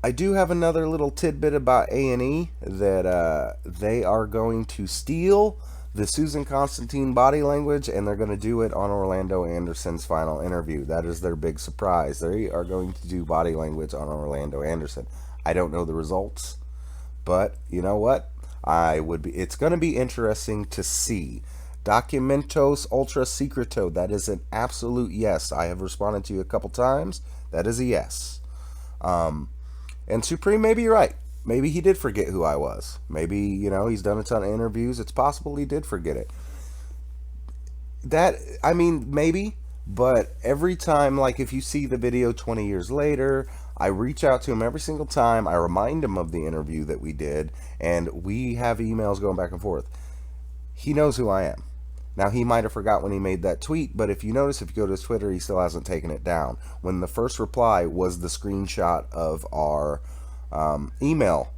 Speaker 1: little tidbit about A&E that they are going to steal the Susan Constantine body language, and they're going to do it on Orlando Anderson's final interview. That is their big surprise. They are going to do body language on Orlando Anderson. I don't know the results, but you know what? It's going to be interesting to see. Documentos ultra secreto. That is an absolute yes. I have responded to you a couple times. That is a yes. And Supreme may be right. Maybe he did forget who I was. Maybe, he's done a ton of interviews. It's possible he did forget it. Maybe. But every time, like if you see the video 20 years later, I reach out to him every single time. I remind him of the interview that we did, and we have emails going back and forth. He knows who I am. Now, he might have forgot when he made that tweet, but if you notice, if you go to his Twitter, he still hasn't taken it down. When the first reply was the screenshot of our email,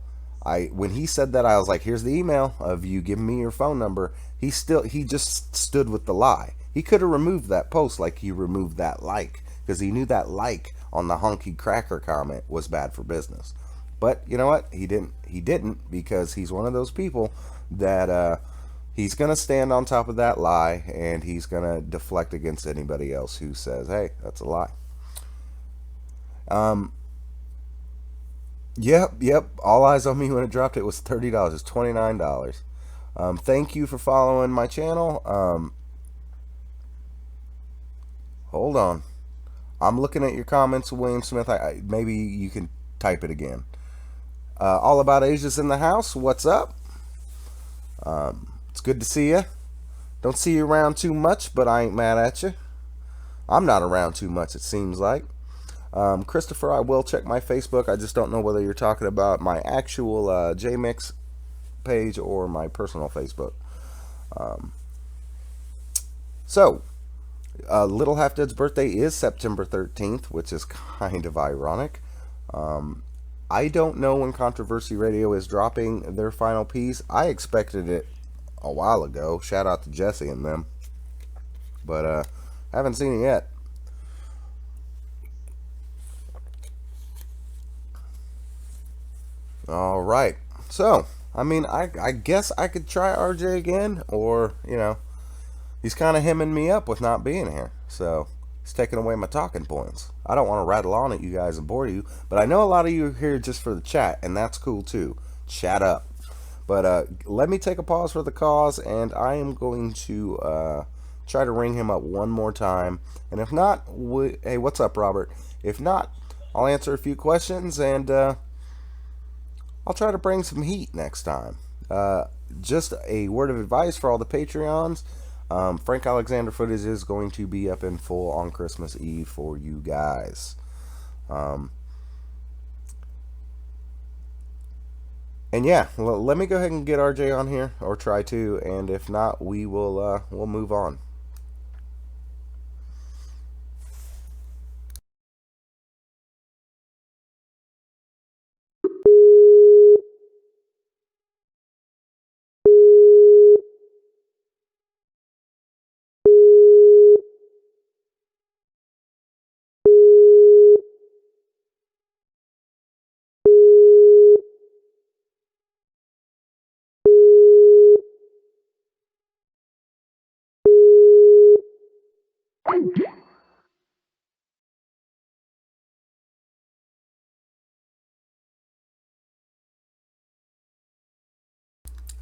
Speaker 1: when he said that, I was like, here's the email of you giving me your phone number. He just stood with the lie. He could have removed that post like he removed that like, because he knew that like on the honky cracker comment was bad for business. But you know what? He didn't because he's one of those people that he's going to stand on top of that lie, and he's going to deflect against anybody else who says, hey, that's a lie. Yep. All Eyes on Me when it dropped, it was $30. It's $29. Thank you for following my channel. Hold on. I'm looking at your comments, William Smith. Maybe you can type it again. All About Asia's in the house. What's up? It's good to see you. Don't see you around too much, but I ain't mad at you. I'm not around too much, it seems like. Christopher, I will check my Facebook. I just don't know whether you're talking about my actual Jmix page or my personal Facebook. Little Half Dead's birthday is September 13th, which is kind of ironic. I don't know when Controversy Radio is dropping their final piece. I expected it a while ago. Shout out to Jesse and them. But haven't seen it yet. All right. So, I mean, I guess I could try RJ again, or, he's kind of hemming me up with not being here. So, he's taking away my talking points. I don't want to rattle on at you guys and bore you, but I know a lot of you are here just for the chat, and that's cool too. Chat up. But let me take a pause for the cause, and I am going to try to ring him up one more time. And if not, hey, what's up, Robert? If not, I'll answer a few questions, and I'll try to bring some heat next time. Just a word of advice for all the Patreons. Frank Alexander footage is going to be up in full on Christmas Eve for you guys. And yeah, let me go ahead and get RJ on here, or try to, and if not, we'll move on.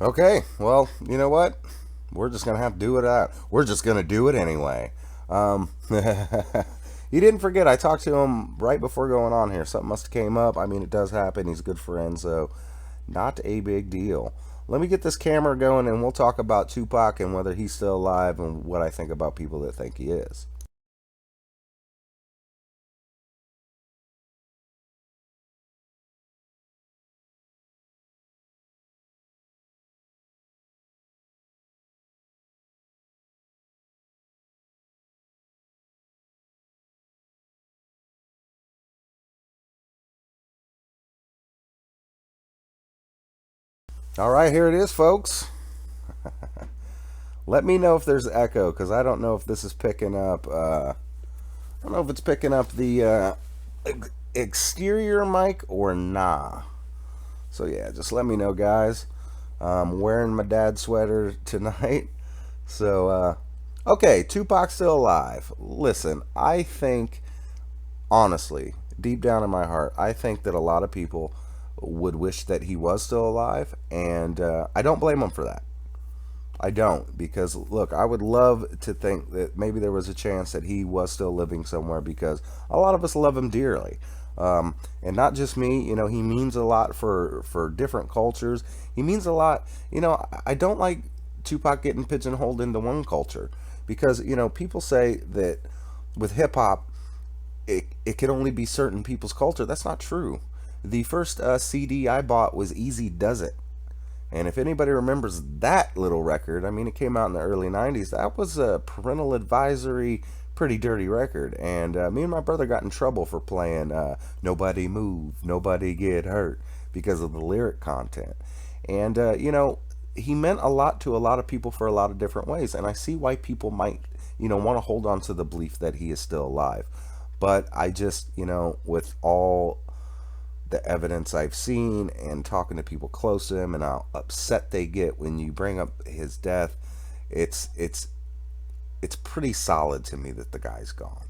Speaker 1: Okay, well, you know what? We're just gonna have to do it out. We're just gonna do it anyway. You didn't forget, I talked to him right before going on here. Something must have came up. I mean, it does happen. He's a good friend, so not a big deal. Let me get this camera going, and we'll talk about Tupac and whether he's still alive and what I think about people that think he is. All right, here it is, folks. Let me know if there's echo, because I don't know if this is picking up. I don't know if it's picking up the exterior mic or nah. So yeah, just let me know, guys. I'm wearing my dad's sweater tonight. So okay, Tupac's still alive. Listen, I think, honestly, deep down in my heart, I think that a lot of people would wish that he was still alive, and I don't blame them for that. I don't, because look, I would love to think that maybe there was a chance that he was still living somewhere, because a lot of us love him dearly. And not just me, he means a lot for different cultures. He means a lot. I don't like Tupac getting pigeonholed into one culture, because, people say that with hip hop, it can only be certain people's culture. That's not true. The first CD I bought was Easy Does It. And if anybody remembers that little record, I mean, it came out in the early 90s. That was a parental advisory, pretty dirty record. And me and my brother got in trouble for playing Nobody Move, Nobody Get Hurt, because of the lyric content. And, he meant a lot to a lot of people for a lot of different ways. And I see why people might, want to hold on to the belief that he is still alive. But I just, with all the evidence I've seen and talking to people close to him and how upset they get when you bring up his death, it's pretty solid to me that the guy's gone.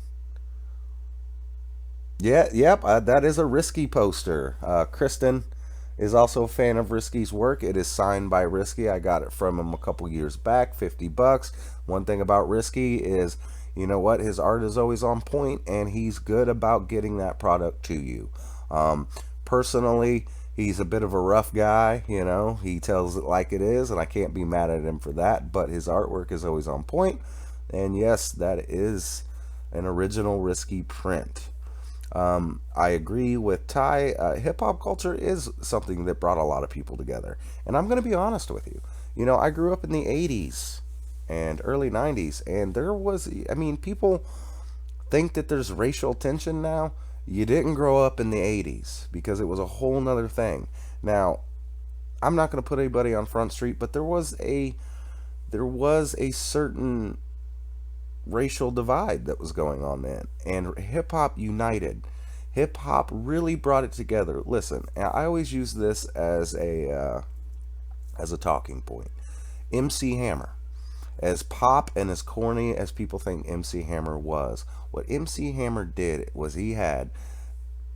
Speaker 1: Yeah, yep, that is a Risky poster. Kristen is also a fan of Risky's work. It is signed by Risky. I got it from him a couple years back, $50. One thing about Risky is, you know what, his art is always on point, and he's good about getting that product to you. Personally, he's a bit of a rough guy, he tells it like it is, and I can't be mad at him for that, but his artwork is always on point. And yes, that is an original Risky print. I agree with Ty. Hip hop culture is something that brought a lot of people together. And I'm going to be honest with you. I grew up in the 80s and early 90s, and there was, I mean, people think that there's racial tension now. You didn't grow up in the 80s, because it was a whole nother thing. Now, I'm not going to put anybody on Front Street, but there was a there was a certain racial divide that was going on then, and hip hop united. Hip hop really brought it together. Listen, I always use this as a talking point. MC Hammer, as pop and as corny as people think MC Hammer was, what MC Hammer did was he had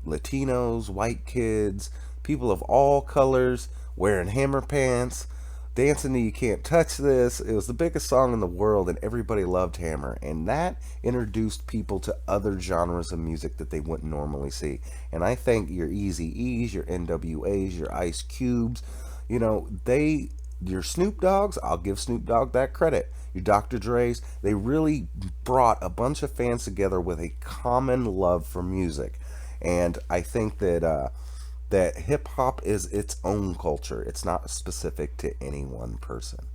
Speaker 1: Latinos, white kids, people of all colors wearing hammer pants, dancing to You Can't Touch This. It was the biggest song in the world, and everybody loved Hammer. And that introduced people to other genres of music that they wouldn't normally see. And I think your Easy E's, your NWA's, your Ice Cubes, your Snoop Dogg's, I'll give Snoop Dogg that credit. Your Dr. Dre's, they really brought a bunch of fans together with a common love for music. And I think that hip hop is its own culture. It's not specific to any one person.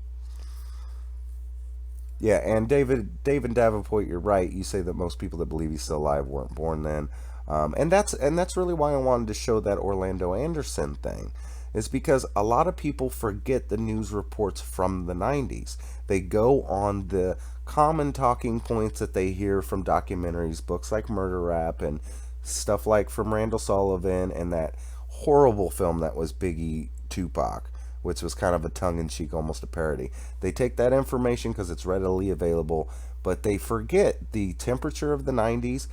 Speaker 1: Yeah, and David Davenport, you're right. You say that most people that believe he's still alive weren't born then, and that's really why I wanted to show that Orlando Anderson thing, is because a lot of people forget the news reports from the '90s. They go on the common talking points that they hear from documentaries, books like Murder Rap, and stuff like from Randall Sullivan, and that horrible film that was Biggie Tupac, which was kind of a tongue-in-cheek, almost a parody. They take that information because it's readily available, but they forget the temperature of the '90s.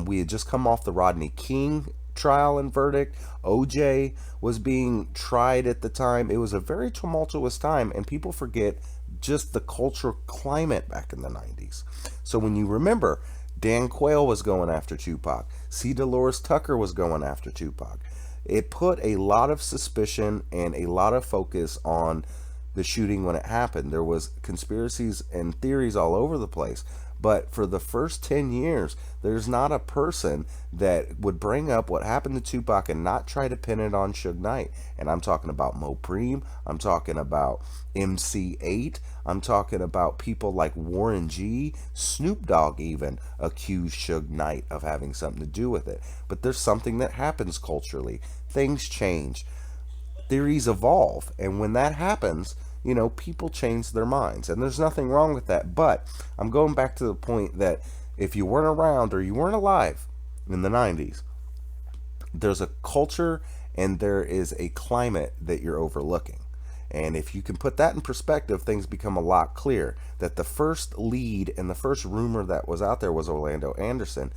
Speaker 1: We had just come off the Rodney King trial and verdict. OJ was being tried at the time. It was a very tumultuous time, and people forget just the cultural climate back in the '90s. So when you remember, Dan Quayle was going after Tupac. C. Dolores Tucker was going after Tupac. It put a lot of suspicion and a lot of focus on the shooting when it happened. There was conspiracies and theories all over the place. But for the first 10 years, there's not a person that would bring up what happened to Tupac and not try to pin it on Suge Knight. And I'm talking about Mo Preem. I'm talking about MC8. I'm talking about people like Warren G. Snoop Dogg even accused Suge Knight of having something to do with it. But there's something that happens culturally. Things change. Theories evolve. And when that happens, people change their minds, and there's nothing wrong with that. But I'm going back to the point that if you weren't around or you weren't alive in the '90s, there's a culture and there is a climate that you're overlooking. And if you can put that in perspective, things become a lot clearer. That the first lead and the first rumor that was out there was Orlando Anderson.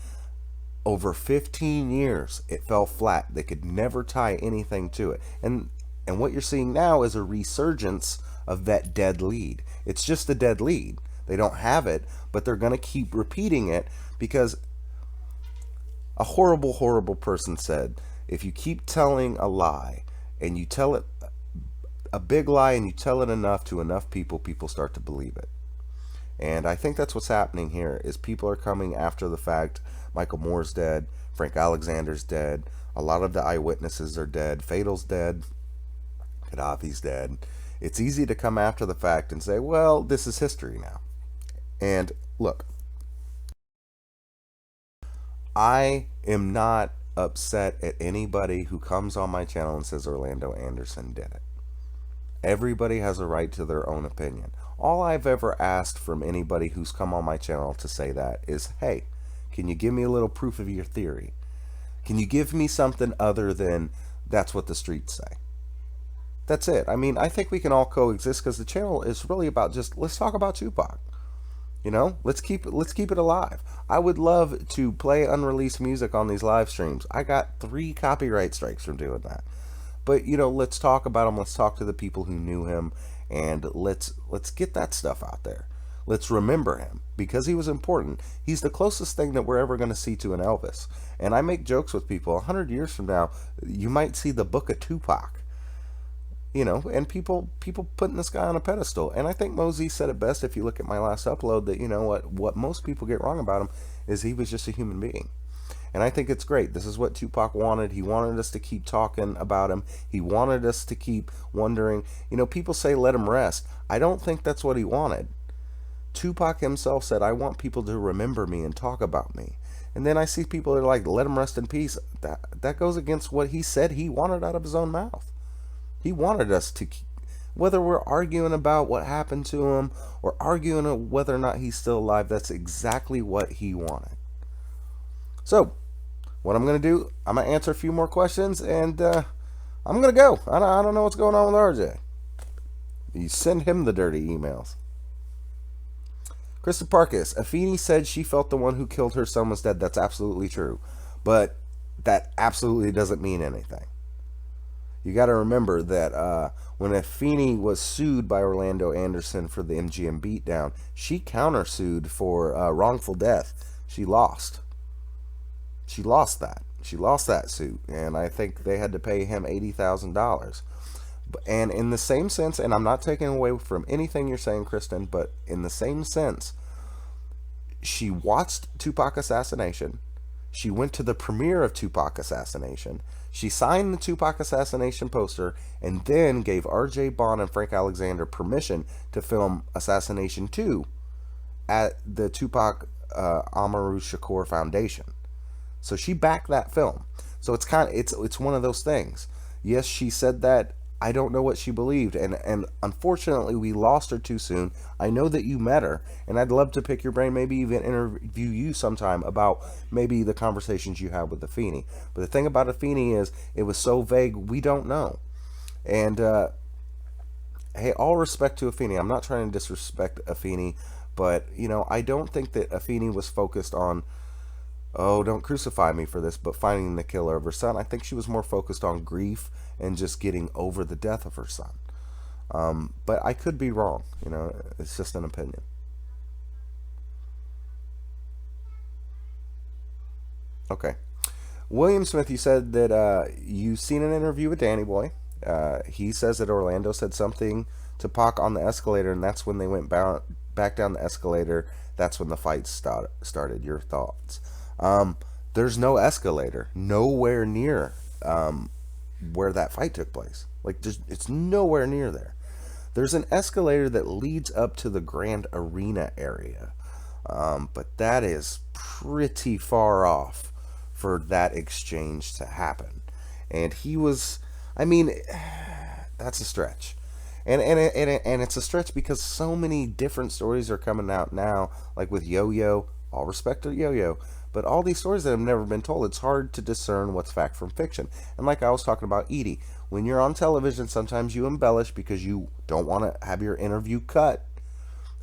Speaker 1: Over 15 years, it fell flat. They could never tie anything to it. And what you're seeing now is a resurgence of that dead lead. It's just a dead lead. They don't have it, but they're going to keep repeating it because a horrible, horrible person said, if you keep telling a lie and you tell it a big lie and you tell it enough to enough people, people start to believe it. And I think that's what's happening here is people are coming after the fact. Michael Moore's dead. Frank Alexander's dead. A lot of the eyewitnesses are dead. Fatal's dead. Gaddafi's dead. It's easy to come after the fact and say, well, this is history now. And look, I am not upset at anybody who comes on my channel and says Orlando Anderson did it. Everybody has a right to their own opinion. All I've ever asked from anybody who's come on my channel to say that is, hey, can you give me a little proof of your theory? Can you give me something other than that's what the streets say? That's it. I mean, I think we can all coexist because the channel is really about just let's talk about Tupac. Let's keep it alive. I would love to play unreleased music on these live streams. I got 3 copyright strikes from doing that. But let's talk about him. Let's talk to the people who knew him, and let's get that stuff out there. Let's remember him because he was important. He's the closest thing that we're ever going to see to an Elvis. And I make jokes with people. 100 years from now, you might see the Book of Tupac. And people putting this guy on a pedestal. And I think Mosey said it best if you look at my last upload that, what most people get wrong about him is he was just a human being. And I think it's great. This is what Tupac wanted. He wanted us to keep talking about him. He wanted us to keep wondering. People say let him rest. I don't think that's what he wanted. Tupac himself said, I want people to remember me and talk about me. And then I see people that are like, let him rest in peace. That goes against what he said he wanted out of his own mouth. He wanted us to whether we're arguing about what happened to him or arguing on whether or not he's still alive, that's exactly what he wanted. So, what I'm going to do, I'm going to answer a few more questions, and I'm going to go. I don't know what's going on with RJ. You send him the dirty emails. Krista Parkis, Afeni said she felt the one who killed her son was dead. That's absolutely true. But that absolutely doesn't mean anything. You got to remember that when Afeni was sued by Orlando Anderson for the MGM beatdown, she countersued for wrongful death. She lost. She lost that. She lost that suit, and I think they had to pay him $80,000. And in the same sense, and I'm not taking away from anything you're saying, Kristen, but in the same sense, she watched Tupac Assassination. She went to the premiere of Tupac Assassination. She signed the Tupac Assassination poster and then gave R.J. Bond and Frank Alexander permission to film Assassination 2 at the Tupac Amaru Shakur Foundation. So she backed that film. So it's one of those things. Yes, she said that. I don't know what she believed, and unfortunately we lost her too soon. I know that you met her, and I'd love to pick your brain, maybe even interview you sometime about maybe the conversations you had with Afeni. But the thing about Afeni is it was so vague, we don't know. And hey, all respect to Afeni. I'm not trying to disrespect Afeni, but I don't think that Afeni was focused on, oh, don't crucify me for this, but finding the killer of her son. I think she was more focused on grief and just getting over the death of her son. But I could be wrong. It's just an opinion. Okay. William Smith, you said that you've seen an interview with Danny Boy. He says that Orlando said something to Pac on the escalator, and that's when they went back down the escalator. That's when the fight started. Your thoughts? There's no escalator nowhere near where that fight took place. Like, it's nowhere near there. There's an escalator that leads up to the Grand Arena area, but that is pretty far off for that exchange to happen. And he was, I mean, that's a stretch. And it's a stretch because so many different stories are coming out now, like with Yo-Yo. All respect to Yo-Yo, but all these stories that have never been told, it's hard to discern what's fact from fiction. And like I was talking about Edi, when you're on television, sometimes you embellish because you don't want to have your interview cut.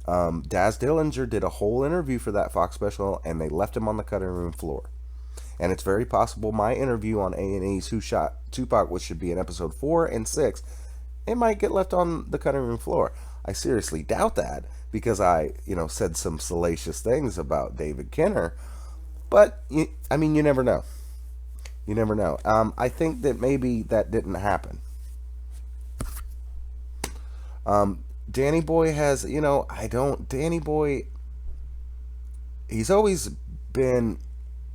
Speaker 1: Daz Dillinger did a whole interview for that Fox special, and they left him on the cutting room floor. And it's very possible my interview on A&E's Who Shot Tupac, which should be in episode 4 and 6, it might get left on the cutting room floor. I seriously doubt that because I, said some salacious things about David Kenner. But, you never know. You never know. I think that maybe that didn't happen. Danny Boy has, Danny Boy, he's always been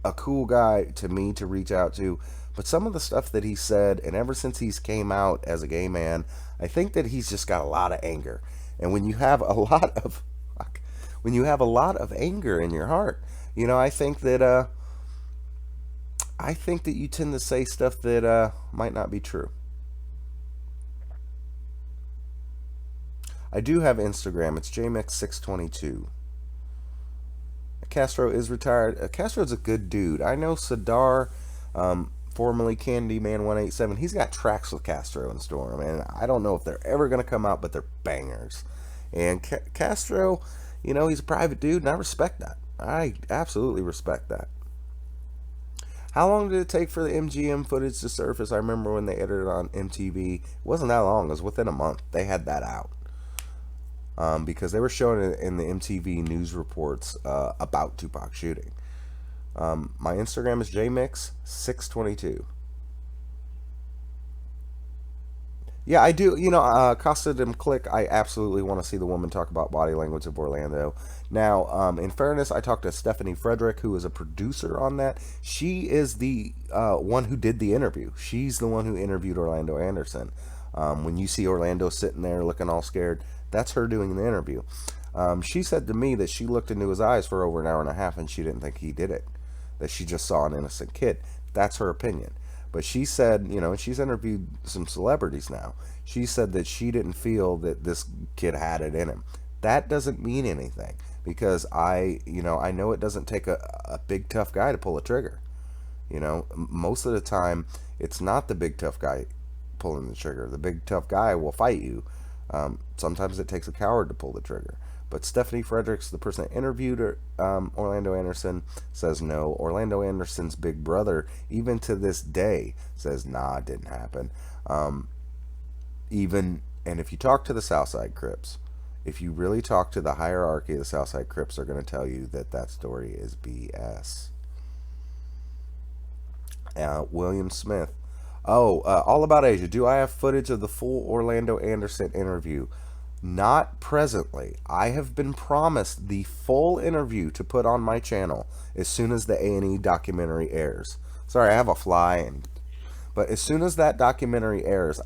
Speaker 1: a cool guy to me to reach out to. But some of the stuff that he said, and ever since he's came out as a gay man, I think that he's just got a lot of anger. And when you have a lot of anger in your heart, I think that you tend to say stuff that might not be true. I do have Instagram. It's Jmix622. Castro is retired. Castro's a good dude. I know Sadar, formerly Candyman187. He's got tracks with Castro and Storm, and I don't know if they're ever going to come out, but they're bangers. And Castro, he's a private dude, and I respect that. I absolutely respect that. How long did it take for the MGM footage to surface? I remember when they edited it on MTV. It wasn't that long. It was within a month. They had that out. Because they were showing it in the MTV news reports about Tupac shooting. My Instagram is jmix622. Yeah, I do. Costa Dem Click, I absolutely want to see the woman talk about body language of Orlando. Now, in fairness, I talked to Stephanie Frederick, who is a producer on that. She is the one who did the interview. She's the one who interviewed Orlando Anderson. When you see Orlando sitting there looking all scared, that's her doing the interview. She said to me that she looked into his eyes for over an hour and a half and she didn't think he did it. That she just saw an innocent kid. That's her opinion. But she said, and she's interviewed some celebrities now. She said that she didn't feel that this kid had it in him. That doesn't mean anything because I know it doesn't take a big tough guy to pull a trigger. Most of the time, it's not the big tough guy pulling the trigger. The big tough guy will fight you. Sometimes it takes a coward to pull the trigger. But Stephanie Fredericks, the person that interviewed her, Orlando Anderson, says no. Orlando Anderson's big brother, even to this day, says nah, it didn't happen. And if you talk to the Southside Crips, if you really talk to the hierarchy of the Southside Crips, they're going to tell you that that story is BS. William Smith. Oh, all about Asia. Do I have footage of the full Orlando Anderson interview? Not presently. I have been promised the full interview to put on my channel as soon as the A&E documentary airs. Sorry, I have a fly, but as soon as that documentary airs,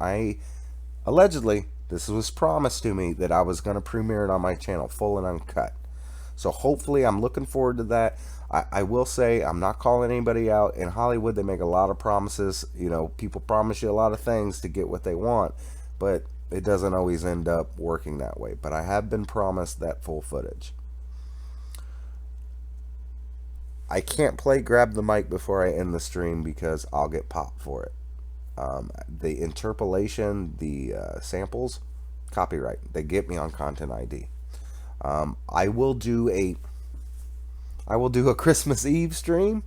Speaker 1: allegedly this was promised to me that I was going to premiere it on my channel, full and uncut. So hopefully, I'm looking forward to that. I will say I'm not calling anybody out. In Hollywood, they make a lot of promises. People promise you a lot of things to get what they want, but it doesn't always end up working that way. But I have been promised that full footage. I can't play Grab the Mic before I end the stream because I'll get popped for it. The interpolation, the samples, copyright. They get me on Content ID. I will do a Christmas Eve stream,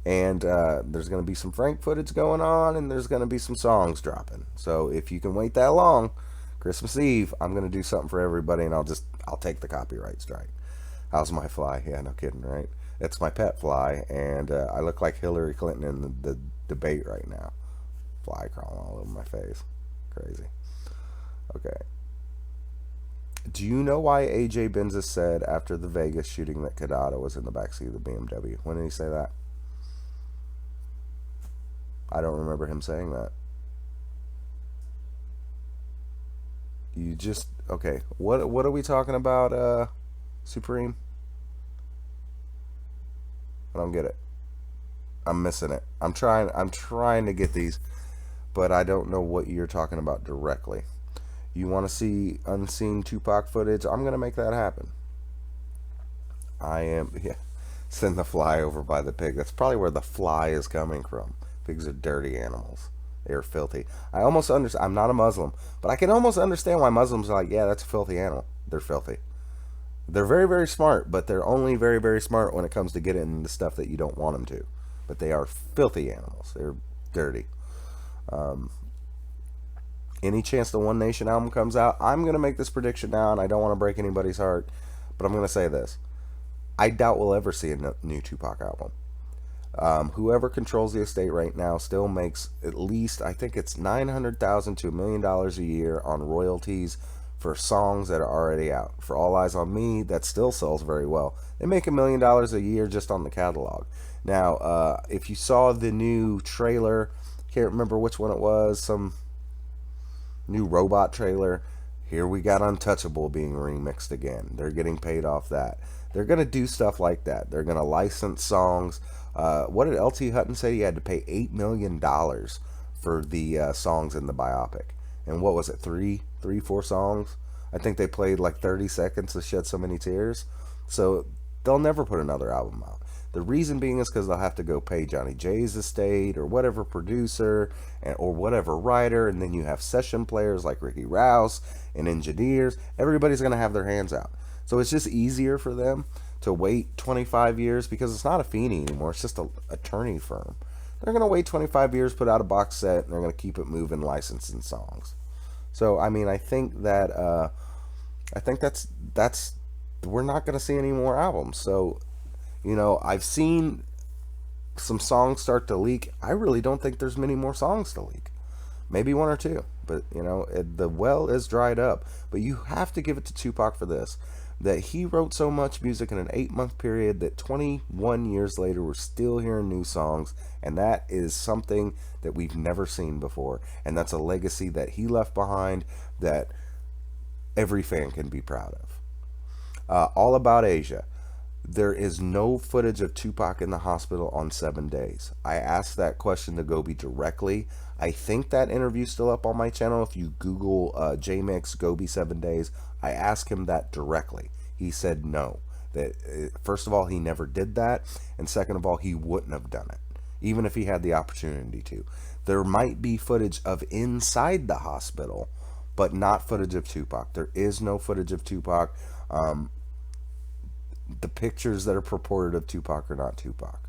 Speaker 1: and there's going to be some Frank footage going on, and there's going to be some songs dropping. So if you can wait that long, Christmas Eve, I'm going to do something for everybody, and I'll take the copyright strike. How's my fly? Yeah, no kidding, right? It's my pet fly, and I look like Hillary Clinton in the debate right now. Fly crawling all over my face. Crazy. Okay. Do you know why AJ Benzis said after the Vegas shooting that Kadada was in the backseat of the BMW? When did he say that? I don't remember him saying that. Okay. What are we talking about, Supreme? I don't get it. I'm missing it. I'm trying to get these, but I don't know what you're talking about directly. You want to see unseen Tupac footage? I'm going to make that happen. Yeah. Send the fly over by the pig. That's probably where the fly is coming from. Pigs are dirty animals. They are filthy. I almost understand. I'm not a Muslim, but I can almost understand why Muslims are like, yeah, that's a filthy animal. They're filthy. They're very, very smart, but they're only very, very smart when it comes to getting into stuff that you don't want them to. But they are filthy animals. They're dirty. Any chance the One Nation album comes out, I'm going to make this prediction now, and I don't want to break anybody's heart, but I'm going to say this. I doubt we'll ever see a new Tupac album. Whoever controls the estate right now still makes at least, I think it's $900,000 to $1 million a year on royalties for songs that are already out. For All Eyes on Me, that still sells very well. They make $1 million a year just on the catalog. Now, if you saw the new trailer, can't remember which one it was, some new robot trailer. Here we got Untouchable being remixed again. They're getting paid off that. They're going to do stuff like that. They're going to license songs. What did LT Hutton say? He had to pay $8 million for the songs in the biopic. And what was it, four songs? I think they played like 30 seconds to Shed So Many Tears. So they'll never put another album out. The reason being is because they'll have to go pay Johnny J's estate or whatever producer or whatever writer, and then you have session players like Ricky Rouse and engineers. Everybody's going to have their hands out. So it's just easier for them to wait 25 years because it's not a Feeney anymore. It's just an attorney firm. They're going to wait 25 years, put out a box set, and they're going to keep it moving, licensing songs. So, I mean, I think that's we're not going to see any more albums. So, I've seen some songs start to leak. I really don't think there's many more songs to leak. Maybe one or two. But, the well is dried up. But you have to give it to Tupac for this. That he wrote so much music in an 8-month period that 21 years later we're still hearing new songs. And that is something that we've never seen before. And that's a legacy that he left behind that every fan can be proud of. All About Asia. There is no footage of Tupac in the hospital on 7 days. I asked that question to Gobi directly. I think that interview's still up on my channel. If you Google Jmix Gobi 7 days, I asked him that directly. He said no. That first of all, he never did that, and second of all, he wouldn't have done it, even if he had the opportunity to. There might be footage of inside the hospital, but not footage of Tupac. There is no footage of Tupac. The pictures that are purported of Tupac are not Tupac.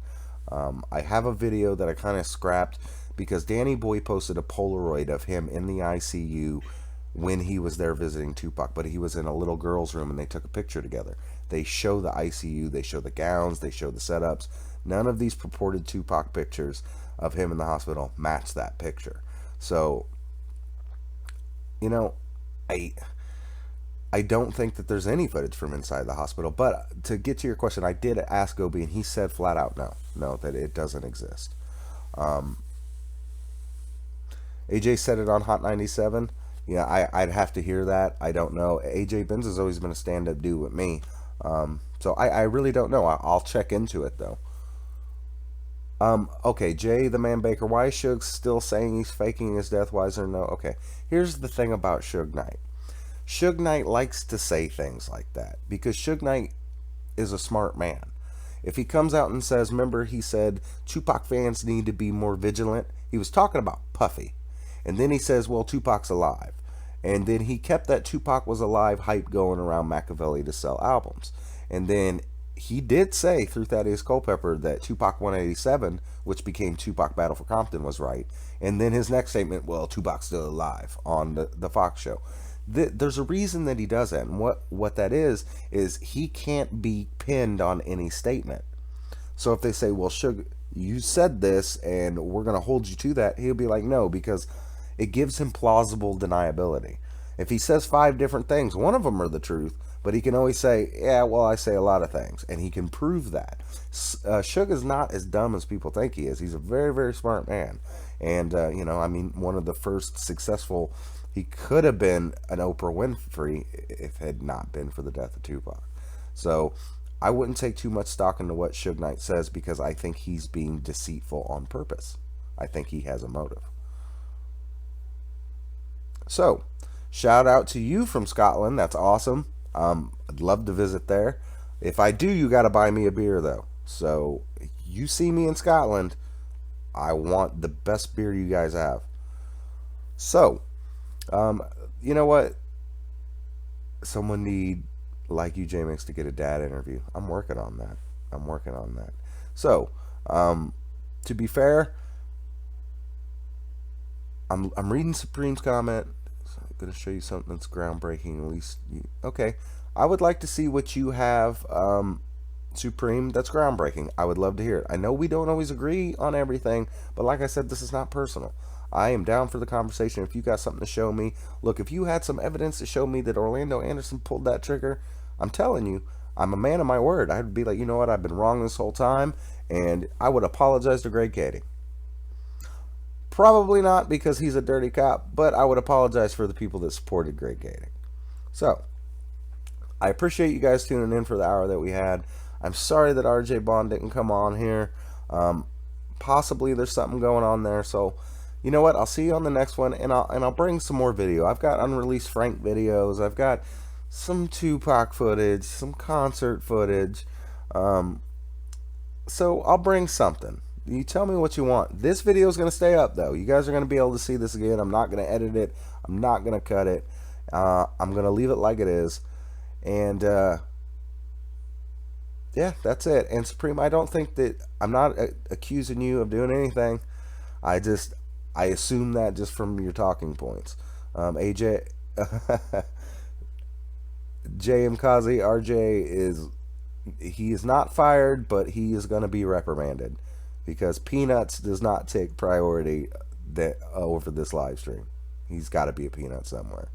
Speaker 1: I have a video that I kind of scrapped because Danny Boy posted a Polaroid of him in the ICU when he was there visiting Tupac, but he was in a little girl's room and they took a picture together. They show the ICU, they show the gowns, they show the setups. None of these purported Tupac pictures of him in the hospital match that picture. So, you know, I don't think that there's any footage from inside the hospital. But to get to your question, I did ask Gobi, and he said flat out no, that it doesn't exist. AJ said it on Hot 97. Yeah, I'd have to hear that. I don't know. AJ Benz has always been a stand-up dude with me. So I really don't know. I'll check into it, though. Okay, Jay the Man Baker. Why is Suge still saying he's faking his death? Why is there no... Okay, here's the thing about Suge Knight. Suge Knight likes to say things like that because Suge Knight is a smart man. If he comes out and says, remember he said Tupac fans need to be more vigilant, he was talking about Puffy. And then he says, well, Tupac's alive. And then he kept that Tupac was alive hype going around Machiavelli to sell albums. And then he did say through Thaddeus Culpepper that Tupac 187, which became Tupac Battle for Compton, was right. And then his next statement, well, Tupac's still alive on the Fox show. There's a reason that he does that, and what that is he can't be pinned on any statement. So if they say, well, Suge, you said this and we're going to hold you to that, he'll be like, no, because it gives him plausible deniability. If he says 5 different things, one of them are the truth, but he can always say, yeah, well, I say a lot of things, and he can prove that. Suge is not as dumb as people think he is. He's a very, very smart man, and you know, I mean, one of the first successful... He could have been an Oprah Winfrey if it had not been for the death of Tupac. So I wouldn't take too much stock into what Suge Knight says because I think he's being deceitful on purpose. I think he has a motive. So, shout out to you from Scotland. That's awesome. I'd love to visit there. If I do, you got to buy me a beer, though. So, you see me in Scotland, I want the best beer you guys have. So, you know what? Someone need, like you, Jmix, to get a dad interview. I'm working on that. So, to be fair, I'm reading Supreme's comment. So I'm going to show you something that's groundbreaking. At least, okay. I would like to see what you have, Supreme. That's groundbreaking. I would love to hear it. I know we don't always agree on everything, but like I said, this is not personal. I am down for the conversation. If you got something to show me, look, if you had some evidence to show me that Orlando Anderson pulled that trigger, I'm telling you, I'm a man of my word. I'd be like, you know what, I've been wrong this whole time, and I would apologize to Greg Kading. Probably not because he's a dirty cop, but I would apologize for the people that supported Greg Kading. So, I appreciate you guys tuning in for the hour that we had. I'm sorry that RJ Bond didn't come on here. Possibly there's something going on there, so... You know what? I'll see you on the next one, and I'll bring some more video. I've got unreleased Frank videos. I've got some Tupac footage, some concert footage. So I'll bring something. You tell me what you want. This video is going to stay up, though. You guys are going to be able to see this again. I'm not going to edit it. I'm not going to cut it. I'm going to leave it like it is. And yeah, that's it. And Supreme, I don't think that... I'm not accusing you of doing anything. I assume that just from your talking points. AJ, JM Kazi, RJ he is not fired, but he is going to be reprimanded because Peanuts does not take priority over this live stream. He's got to be a peanut somewhere.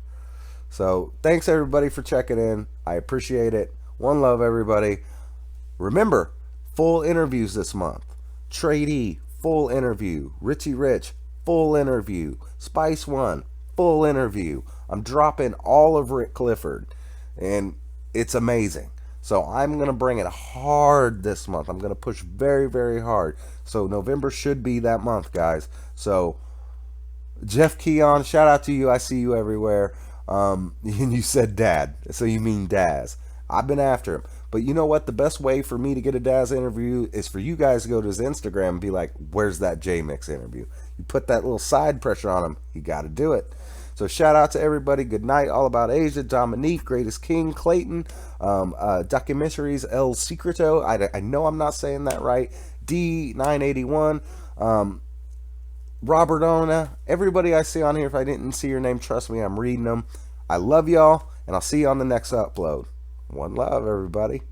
Speaker 1: So thanks everybody for checking in. I appreciate it. One love, everybody. Remember, full interviews this month. Trade E, full interview. Richie Rich, full interview. Spice One, full interview. I'm dropping all of Rick Clifford, and it's amazing. So I'm going to bring it hard this month. I'm going to push very, very hard. So November should be that month, guys. So Jeff Keon, shout out to you. I see you everywhere. And you said dad, so you mean Daz. I've been after him. But you know what? The best way for me to get a Daz interview is for you guys to go to his Instagram and be like, where's that Jmix interview? You put that little side pressure on him. You got to do it. So shout out to everybody. Good night. All About Asia. Dominique. Greatest King. Clayton. Documentaries. El Secreto. I know I'm not saying that right. D981. Robert Ona, everybody I see on here, if I didn't see your name, trust me, I'm reading them. I love y'all, and I'll see you on the next upload. One love, everybody.